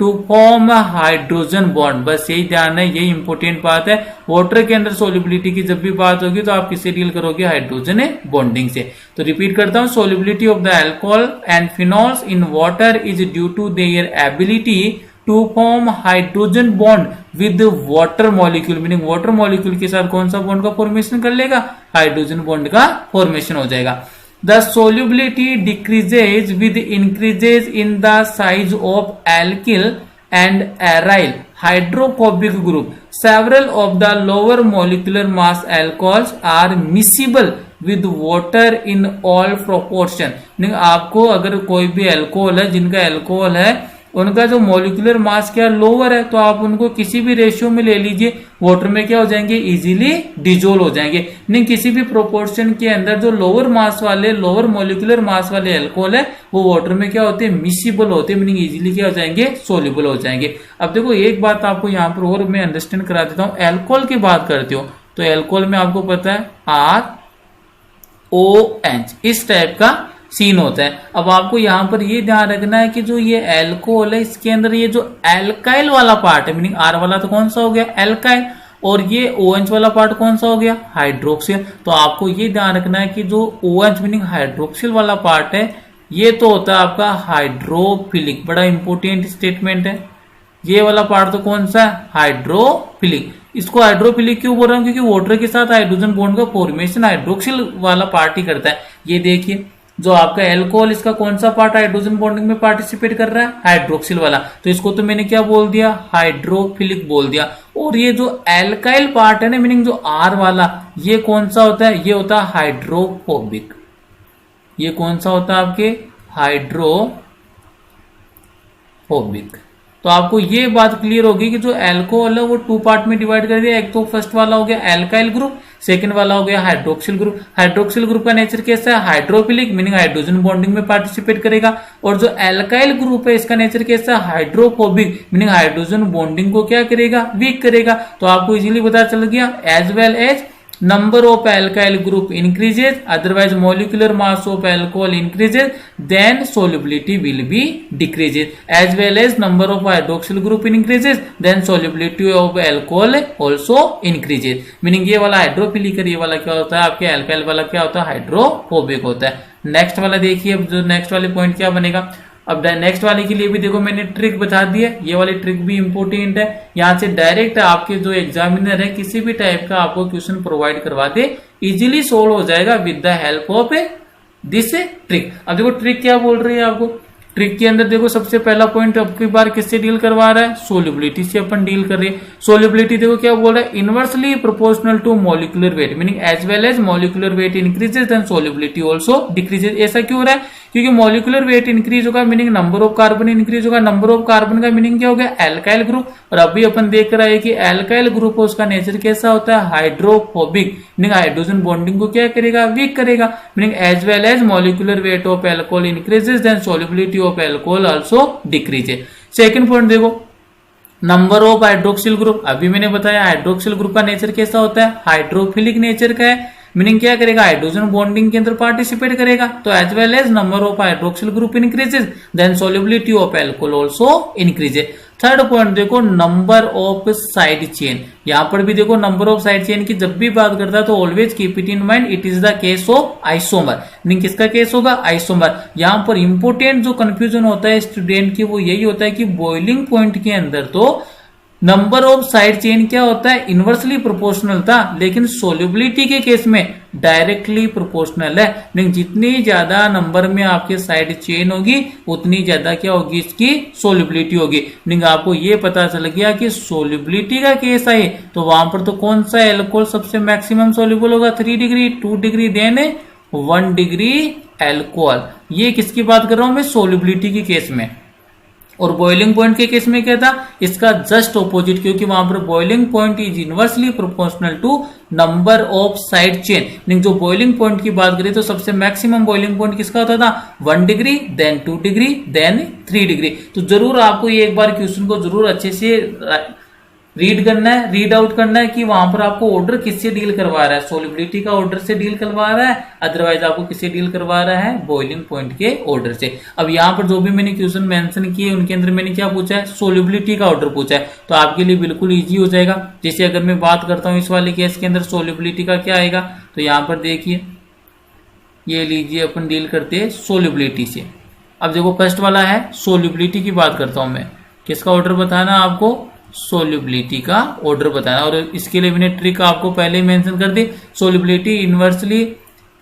to form hydrogen bond, बस यही ध्यान है, यही इंपॉर्टेंट बात है। वाटर के अंदर सोल्यूबिलिटी की जब भी बात होगी तो आप किससे डील करोगे, हाइड्रोजन बॉन्डिंग से। तो रिपीट करता हूं, solubility of the alcohol and phenols in water is due to their ability to form hydrogen bond with water molecule, meaning water molecule के साथ कौन सा बॉन्ड का फॉर्मेशन कर लेगा, हाइड्रोजन बॉन्ड का फॉर्मेशन हो जाएगा। The solubility decreases with increases in the size of alkyl and aryl hydrophobic group. Several of the lower molecular mass alcohols are miscible with water in all proportion. आपको अगर कोई भी alcohol है, जिनका alcohol है उनका जो मोलिकुलर मास क्या लोअर है, तो आप उनको किसी भी रेशियो में ले लीजिए, वाटर में क्या हो जाएंगे, इजीली डिजोल्व हो जाएंगे। नहीं, किसी भी प्रोपोर्शन के अंदर जो लोअर मास वाले, लोअर मोलिकुलर मास वाले अल्कोहल है वो वाटर में क्या होते हैं, मिसिबल होते हैं, मीनिंग इजीली क्या हो जाएंगे, सोल्यूबल हो जाएंगे। अब देखो एक बात आपको यहाँ पर और मैं अंडरस्टैंड करा देता हूँ, एल्कोहल की बात करते हो तो एल्कोहल में आपको पता है ROH इस टाइप का सीन होता है। अब आपको यहाँ पर ये ध्यान रखना है कि जो ये एल्कोहल है इसके अंदर ये जो एल्काइल वाला पार्ट है, मीनिंग R वाला तो कौन सा हो गया, एल्काइल, और ये OH वाला पार्ट कौन सा हो गया, हाइड्रोक्सिल। तो आपको ये ध्यान रखना है कि जो OH मीनिंग हाइड्रोक्सिल वाला पार्ट है ये तो होता है आपका हाइड्रोफिलिक, बड़ा इंपॉर्टेंट स्टेटमेंट है। ये वाला पार्ट तो कौन सा है, हाइड्रोफिलिक। इसको हाइड्रोफिलिक क्यों बोल रहा हूँ, क्योंकि वाटर के साथ हाइड्रोजन बॉन्ड का फॉर्मेशन हाइड्रोक्सिल वाला पार्ट ही करता है। ये देखिए जो आपका एल्कोहल, इसका कौन सा पार्ट हाइड्रोजन बॉन्डिंग में पार्टिसिपेट कर रहा है, हाइड्रोक्सिल वाला, तो इसको तो मैंने क्या बोल दिया, हाइड्रोफिलिक बोल दिया। और ये जो एल्काइल पार्ट है ना, मीनिंग जो R वाला, ये कौन सा होता है, ये होता है हाइड्रोफोबिक। ये कौन सा होता है आपके, हाइड्रोफोबिक। तो आपको ये बात क्लियर होगी कि जो एल्कोहल है वो टू पार्ट में डिवाइड कर दिया, एक तो फर्स्ट वाला हो गया एल्काइल ग्रुप, सेकंड वाला हो गया हाइड्रोक्सिल ग्रुप। हाइड्रोक्सिल ग्रुप का नेचर कैसा है, हाइड्रोफिलिक, मीनिंग हाइड्रोजन बॉन्डिंग में पार्टिसिपेट करेगा। और जो एल्काइल ग्रुप है इसका नेचर कैसा है, हाइड्रोफोबिक, मीनिंग हाइड्रोजन बॉन्डिंग को क्या करेगा, वीक करेगा। तो आपको इजीली पता चल गया, as well as number of alkyl group increases, otherwise molecular mass of alcohol increases, then solubility will be decreases, as well as number of hydroxyl group increases, then solubility of alcohol also increases। Meaning ये वाला hydrophilic, ये वाला क्या होता है आपके alkyl वाला क्या होता है, हाइड्रोफोबिक होता है। नेक्स्ट वाला देखिए, अब जो नेक्स्ट वाले पॉइंट क्या बनेगा। अब नेक्स्ट वाले के लिए भी देखो मैंने ट्रिक बता दी है, ये वाली ट्रिक भी इंपॉर्टेंट है। यहाँ से डायरेक्ट आपके जो एग्जामिनर है किसी भी टाइप का आपको क्वेश्चन प्रोवाइड करवा दे, इजीली सोल्व हो जाएगा with the help of this trick. अब देखो ट्रिक क्या बोल रही है आपको, ट्रिक के अंदर देखो सबसे पहला पॉइंट अब की बार किससे डील करवा रहा है, सोल्युबिलिटी से अपन डील कर रहे हैं। सोल्युबिलिटी देखो क्या बोल रहा है, inversely proportional to molecular weight, meaning as well as molecular weight increases then solubility also decreases. ऐसा क्यों हो रहा है, क्योंकि मॉलिक्यूलर वेट इंक्रीज होगा meaning number of carbon increase होगा, नंबर ऑफ कार्बन का मीनिंग क्या हो गया, एल्काइल ग्रुप। और अभी अपन देख रहे हैं कि एल्काइल ग्रुप उसका नेचर कैसा होता है, हाइड्रोफोबिक, मीनिंग हाइड्रोजन बॉन्डिंग को क्या करेगा, वीक करेगा, meaning as well as molecular weight of alcohol increases then solubility of alcohol also decreases. Second point देखो, नंबर ऑफ हाइड्रोक्सिल ग्रुप, अभी मैंने बताया हाइड्रोक्सिल ग्रुप का नेचर कैसा होता है, हाइड्रोफिलिक नेचर का है, मीनिंग क्या करेगा, हाइड्रोजन बॉन्डिंग के अंदर पार्टिसिपेट करेगा। तो as well as number of hydroxyl group increases then solubility of alcohol also increases. Third point देखो, नंबर ऑफ साइड चेन, यहां पर भी देखो नंबर ऑफ साइड चेन की जब भी बात करता है तो always keep it in mind, it is the case of isomer, meaning किसका केस होगा, आइसोमर। यहां पर इंपोर्टेंट जो कंफ्यूजन होता है स्टूडेंट की वो यही होता है कि बॉइलिंग पॉइंट के अंदर तो नंबर ऑफ साइड चेन क्या होता है, इनवर्सली प्रोपोर्शनल था, लेकिन सोल्युबिलिटी के केस में डायरेक्टली प्रोपोर्शनल है, मीनिंग जितनी ज्यादा नंबर में आपके साइड चेन होगी उतनी ज्यादा क्या होगी, इसकी सोल्युबिलिटी होगी। मीनिंग आपको ये पता चल गया कि सोल्युबिलिटी का केस आए तो वहां पर तो कौन सा एल्कोहल सबसे मैक्सिमम सोल्युबल होगा, 3 degree, 2 degree, then 1 degree alcohol. ये किसकी बात कर रहा हूं मैं, सोल्युबिलिटी के केस में। और बॉइलिंग पॉइंट के केस में क्या था, इसका जस्ट ऑपोजिट, क्योंकि वहां पर boiling point is inversely proportional to number of side chain. जो बॉइलिंग पॉइंट की बात करें तो सबसे मैक्सिमम बॉइलिंग पॉइंट किसका होता था, 1 degree, then 2 degree, then 3 degree. तो जरूर आपको ये एक बार क्वेश्चन को जरूर अच्छे से रीड करना है, रीड आउट करना है कि वहां पर आपको ऑर्डर किससे डील करवा रहा है, सोल्युबिलिटी का ऑर्डर से डील करवा रहा है, अदरवाइज आपको किससे डील करवा रहा है, बॉइलिंग पॉइंट के ऑर्डर से। अब यहाँ पर जो भी मैंने क्वेश्चन मेंशन किए उनके अंदर मैंने क्या पूछा है, सोल्युबिलिटी का ऑर्डर पूछा है, तो आपके लिए बिल्कुल ईजी हो जाएगा। जैसे अगर मैं बात करता हूँ इस वाले केस के अंदर सोल्युबिलिटी का क्या आएगा, तो यहाँ पर देखिए ये लीजिए अपन डील करते हैं सोल्युबिलिटी से। अब देखो फर्स्ट वाला है सोल्युबिलिटी की बात करता हूं मैं, किसका ऑर्डर बताना आपको, सोल्युबिलिटी का ऑर्डर बताना। और इसके लिए मैंने ट्रिक आपको पहले ही मेंशन कर दी, solubility inversely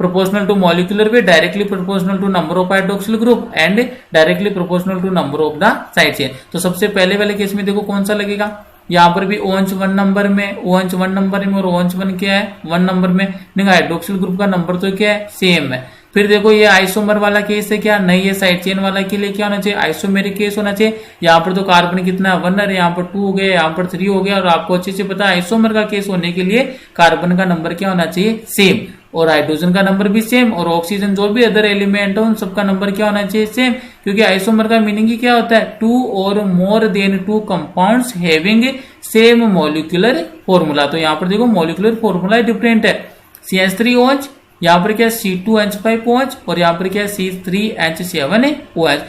proportional to molecular weight, directly proportional to number of hydroxyl group and directly proportional to number of the side chain. तो सबसे पहले वाले केस में देखो कौन सा लगेगा, यहाँ पर भी OH 1 नंबर में, OH 1 नंबर में और OH 1 क्या है, 1 नंबर में, हाइड्रोक्सिल ग्रुप का नंबर तो क्या है, सेम है। फिर देखो ये आइसोमर वाला केस है क्या, नहीं, ये साइड चेन वाला के लिए क्या होना चाहिए, आइसोमेरिक केस होना चाहिए। यहाँ पर तो कार्बन कितना है, 1 है, यहाँ पर 2 हो गया, यहाँ पर 3 हो गया। और आपको अच्छे से पता है आइसोमर का केस होने के लिए कार्बन का नंबर क्या होना चाहिए, सेम, और हाइड्रोजन का नंबर भी सेम, और ऑक्सीजन जो भी अदर एलिमेंट है उन सबका नंबर क्या होना चाहिए, सेम। क्योंकि आइसोमर का मीनिंग ही क्या होता है, 2 और more than 2 compounds having same molecular formula. तो यहाँ पर देखो मॉलिक्यूलर फॉर्मूला डिफरेंट है, CH3OH, यहाँ पर क्या C2H5OH और यहाँ पर क्या C3H7OH।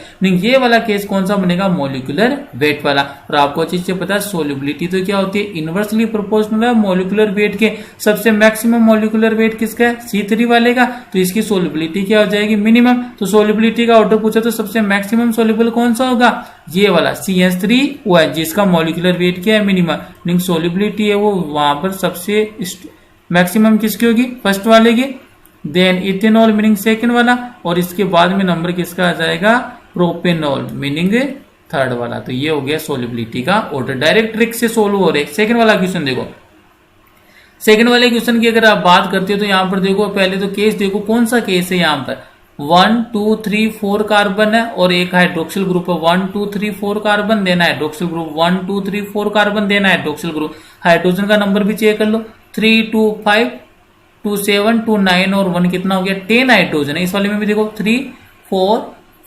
ये वाला केस कौन सा बनेगा, मॉलिक्यूलर वेट वाला। और आपको अच्छे से पता है सोल्युबिलिटी तो क्या होती है, इनवर्सली प्रोपोर्शनल है मॉलिक्यूलर वेट के। सबसे मैक्सिमम मॉलिक्यूलर वेट किसका है, C3 वाले का, तो इसकी सोल्युबिलिटी क्या हो जाएगी, मिनिमम। तो सोल्युबिलिटी का ऑर्डर पूछा तो सबसे मैक्सिमम सोल्युबल कौन सा होगा, ये वाला CH3OH, जिसका मॉलिक्यूलर वेट क्या है, मिनिमम। सोल्युबिलिटी है वो वहां पर सबसे मैक्सिमम किसकी होगी, फर्स्ट वाले की, देन इथेनॉल मीनिंग सेकंड वाला, और इसके बाद में नंबर किसका आ जाएगा, प्रोपेनॉल मीनिंग थर्ड वाला। तो ये हो गया सोल्युबिलिटी का ऑर्डर, डायरेक्ट ट्रिक से सोल्व हो रहे। सेकंड वाला क्वेश्चन देखो, सेकंड वाले क्वेश्चन की अगर आप बात करते हो तो यहाँ पर देखो पहले तो केस देखो कौन सा केस है, यहाँ पर 1 2 3 4 कार्बन है और एक हाइड्रोक्सिल ग्रुप है, 1 2 3 4 कार्बन, देना हाइड्रोक्सिल ग्रुप, 1 2 3 4 कार्बन, देना हाइड्रोक्सिल ग्रुप। हाइड्रोजन का नंबर भी चेक कर लो, 3 2 5 2 7 2 9 और 1 कितना हो गया, 10 हाइड्रोजन है। इस वाले में भी देखो 3 4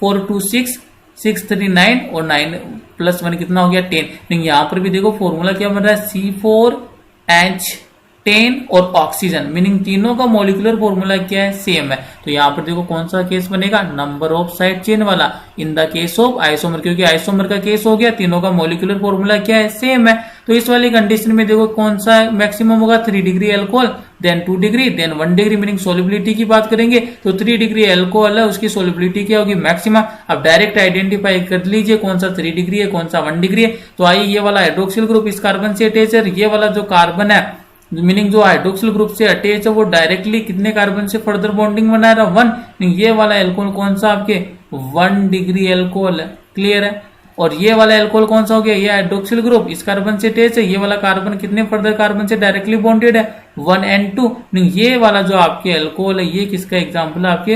4 2 6 6 3 9 और 9 प्लस 1 कितना हो गया, 10। लेकिन यहाँ पर भी देखो फॉर्मूला क्या बन रहा है, C4H10 और ऑक्सीजन, मीनिंग तीनों का मॉलिक्यूलर फॉर्मूला क्या है, सेम है। तो यहाँ पर देखो कौन सा केस बनेगा, नंबर ऑफ साइड चेन वाला, इन द केस ऑफ आइसोमर, क्योंकि आइसोमर का केस हो गया, तीनों का मॉलिक्यूलर फॉर्मूला क्या है, सेम है। तो इस वाली कंडीशन में देखो कौन सा मैक्सिमम होगा, 3 degree alcohol, then 2 degree, then 1 degree, meaning solubility की बात करेंगे तो 3 डिग्री एल्कोहल है, उसकी सोल्युबिलिटी क्या होगी, मैक्सिमम। अब डायरेक्ट आइडेंटिफाई कर लीजिए कौन सा 3 डिग्री है, कौन सा 1 डिग्री है। तो आइए ये वाला हाइड्रोक्सिल ग्रुप इस कार्बन से अटैच है, ये वाला जो कार्बन है मीनिंग जो हाइड्रोक्सिल ग्रुप से अटैच है वो डायरेक्टली कितने कार्बन से फर्दर बॉन्डिंग बना रहा है, 1। ये वाला एल्कोहल कौन सा आपके 1 डिग्री एल्कोहल है, क्लियर है। और ये वाला एल्कोहल कौन सा हो गया, ये हाइड्रोक्सिल ग्रुप, इस कार्बन से अटैच है, ये वाला कार्बन कितने फर्दर कार्बन से डायरेक्टली बॉन्डेड है, 1 and 2। ये वाला जो आपके एल्कोहल है ये किसका एग्जाम्पल है, आपके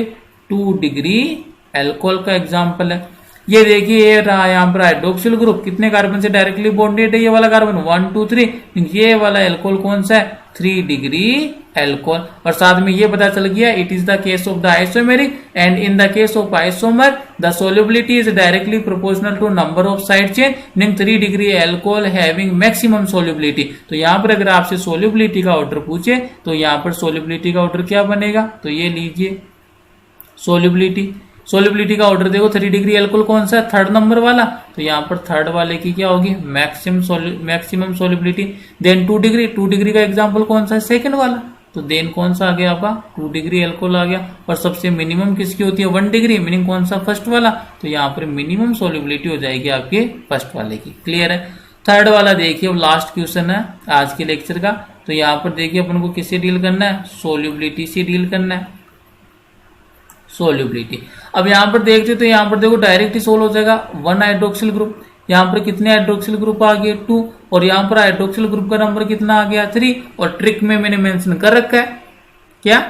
2 डिग्री एल्कोहल का एग्जाम्पल है। ये देखिए ये रहा यहाँ पर हाइड्रोक्सिल ग्रुप, कितने कार्बन से डायरेक्टली बॉन्डेड है, ये वाला कार्बन 1 2 3। ये वाला एल्कोहल कौन सा है, 3 डिग्री एल्कोहल। और साथ में ये पता चल गया it is the case of the isomeric and in the case of isomer the solubility is directly proportional to number of side chain meaning 3 degree alcohol having maximum solubility. तो यहाँ पर अगर आपसे सोल्युबिलिटी का ऑर्डर पूछे तो यहाँ पर सोल्युबिलिटी का ऑर्डर क्या बनेगा, तो ये लीजिए सोल्युबिलिटी का ऑर्डर देखो, 3 डिग्री एल्कोहल कौन सा है, थर्ड नंबर वाला, तो यहाँ पर थर्ड वाले की क्या होगी, मैक्सिमम सोल्युबिलिटी। देन 2 डिग्री का एग्जांपल कौन सा है, सेकंड वाला, तो देन कौन सा आ गया आपका 2 डिग्री एल्कोहल आ गया। और सबसे मिनिमम किसकी होती है, 1 डिग्री, मीनिंग कौन सा, फर्स्ट वाला, तो यहाँ पर मिनिमम सोल्युबिलिटी हो जाएगी आपके फर्स्ट वाले की, क्लियर है। थर्ड वाला देखिए लास्ट क्वेश्चन है आज के लेक्चर का, तो यहाँ पर देखिए अपन को किससे डील करना है, सोल्युबिलिटी से डील करना है, सोल्युबिलिटी। अब यहाँ पर देखते तो यहाँ पर देखो डायरेक्ट ही सोल्व हो जाएगा, 1 हाइड्रोक्सिल ग्रुप, यहाँ पर कितने हाइड्रोक्सिल ग्रुप आ गए 2, और यहाँ पर हाइड्रोक्सिल ग्रुप का नंबर कितना आ गया 3। और ट्रिक में मैंने मेंशन कर रखा है क्या,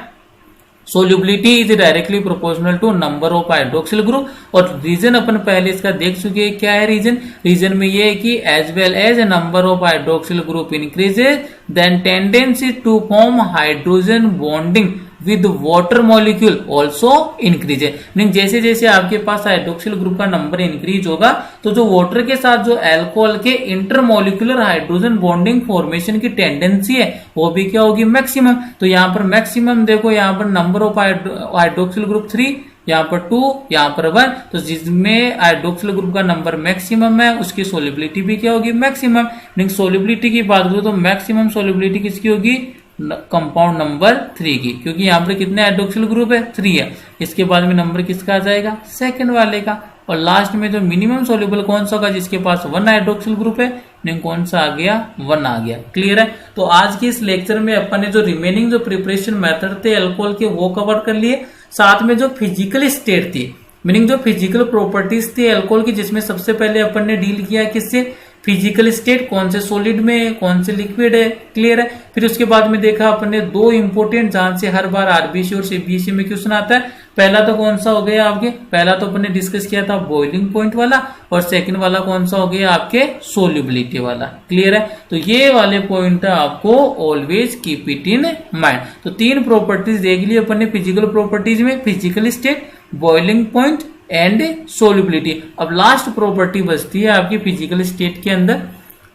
solubility is directly proportional to number of hydroxyl group. और रीजन अपन पहले इसका देख चुके हैं, क्या है रीजन में ये है कि as well as number of hydroxyl group increases then tendency to form hydrogen bonding with water molecule also increases. Meaning जैसे जैसे आपके पास हाइड्रोक्सिल ग्रुप का नंबर इंक्रीज होगा तो जो वाटर के साथ जो अल्कोहल के इंटरमोलिकुलर हाइड्रोजन बॉन्डिंग फॉर्मेशन की टेंडेंसी है वो भी क्या होगी, मैक्सिमम। तो यहाँ पर मैक्सिमम देखो, यहाँ पर नंबर ऑफ हाइड्रोक्सिल ग्रुप 3, यहाँ पर 2, यहाँ पर 1, तो जिसमें हाइड्रोक्सिल ग्रुप का नंबर मैक्सिमम है उसकी सोल्युबिलिटी भी क्या होगी, मैक्सिमम। मीनिंग सोल्युबिलिटी की बात करो तो मैक्सिमम सोल्युबिलिटी किसकी होगी, कंपाउंड नंबर 3 की, क्योंकि यहाँ पर कितने हाइड्रोक्सिल ग्रुप है, 3 है। इसके बाद में नंबर किसका आ जाएगा, सेकंड वाले का। और लास्ट में जो मिनिमम सोल्यूबल कौन सा होगा, जिसके पास 1 हाइड्रोक्सिल ग्रुप है, नहीं कौन सा आ गया, 1 आ गया, क्लियर है। तो आज के इस लेक्चर में अपन ने जो रिमेनिंग जो प्रिपरेशन मेथड थे अल्कोहल के वो कवर कर लिए, साथ में जो फिजिकल स्टेट थी, मीनिंग जो फिजिकल प्रॉपर्टीज थी अल्कोहल की, जिसमें सबसे पहले अपन ने डील किया किससे, फिजिकल स्टेट, कौन से सॉलिड में है, कौन से लिक्विड है, क्लियर है। फिर उसके बाद में देखा अपन ने 2 इंपोर्टेंट, जहां से हर बार आरबीसी और सीबीएसई में क्वेश्चन आता है। पहला तो कौन सा हो गया आपके, पहला तो अपन ने डिस्कस किया था बॉइलिंग पॉइंट वाला, और सेकंड वाला कौन सा हो गया आपके, सोल्युबिलिटी वाला, क्लियर है। तो ये वाले पॉइंट आपको always keep it in mind. तो 3 प्रॉपर्टीज देख ली अपन ने फिजिकल प्रॉपर्टीज में, physical state, boiling point and solubility. अब लास्ट प्रॉपर्टी बचती है आपकी फिजिकल स्टेट के अंदर,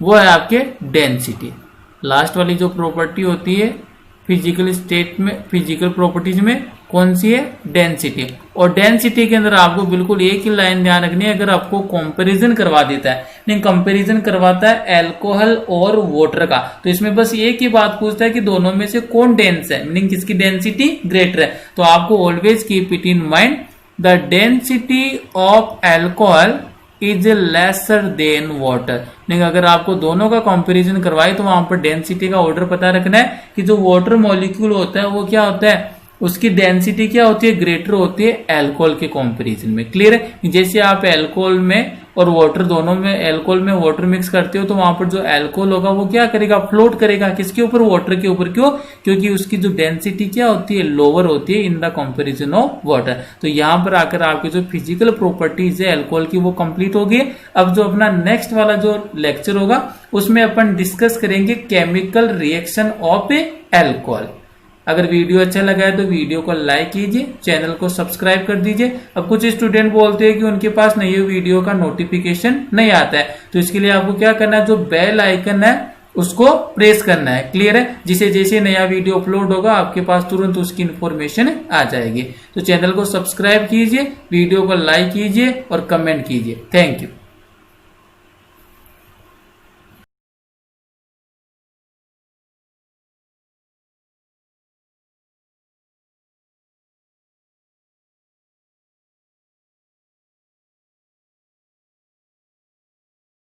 वो है आपके डेंसिटी। लास्ट वाली जो प्रॉपर्टी होती है फिजिकल स्टेट में, फिजिकल प्रॉपर्टीज में कौन सी है, डेंसिटी। और डेंसिटी के अंदर आपको बिल्कुल एक ही लाइन ध्यान रखनी है, अगर आपको कंपैरिजन करवा देता है, नहीं कंपैरिजन करवाता है अल्कोहल और वाटर का, तो इसमें बस एक ही बात पूछता है कि दोनों में से कौन डेंस है, मीनिंग किसकी डेंसिटी ग्रेटर है। तो आपको always keep it in mind the density of alcohol is lesser than water। नहीं, अगर आपको दोनों का कंपैरिजन करवाए तो वहां पर डेंसिटी का ऑर्डर पता रखना है कि जो वाटर मॉलिक्यूल होता है वो क्या होता है, उसकी डेंसिटी क्या होती है, ग्रेटर होती है अल्कोहल के कंपैरिजन में, क्लियर है। जैसे आप अल्कोहल में और वाटर दोनों में, अल्कोहल में वाटर मिक्स करते हो तो वहां पर जो अल्कोहल होगा वो क्या करेगा, फ्लोट करेगा, किसके ऊपर, वाटर के ऊपर। क्यों, क्योंकि उसकी जो डेंसिटी क्या होती है, लोअर होती है in the comparison of water. तो यहाँ पर आकर आपकी जो फिजिकल प्रॉपर्टीज है अल्कोहल की वो कंप्लीट होगी। अब जो अपना नेक्स्ट वाला जो लेक्चर होगा उसमें अपन डिस्कस करेंगे केमिकल रिएक्शन ऑफ अल्कोहल। अगर वीडियो अच्छा लगा है तो वीडियो को लाइक कीजिए, चैनल को सब्सक्राइब कर दीजिए। अब कुछ स्टूडेंट बोलते हैं कि उनके पास नई वीडियो का नोटिफिकेशन नहीं आता है, तो इसके लिए आपको क्या करना है, जो बेल आइकन है उसको प्रेस करना है, क्लियर है। जिसे जैसे नया वीडियो अपलोड होगा आपके पास तुरंत उसकी इन्फॉर्मेशन आ जाएगी। तो चैनल को सब्सक्राइब कीजिए, वीडियो को लाइक कीजिए और कमेंट कीजिए। Thank you.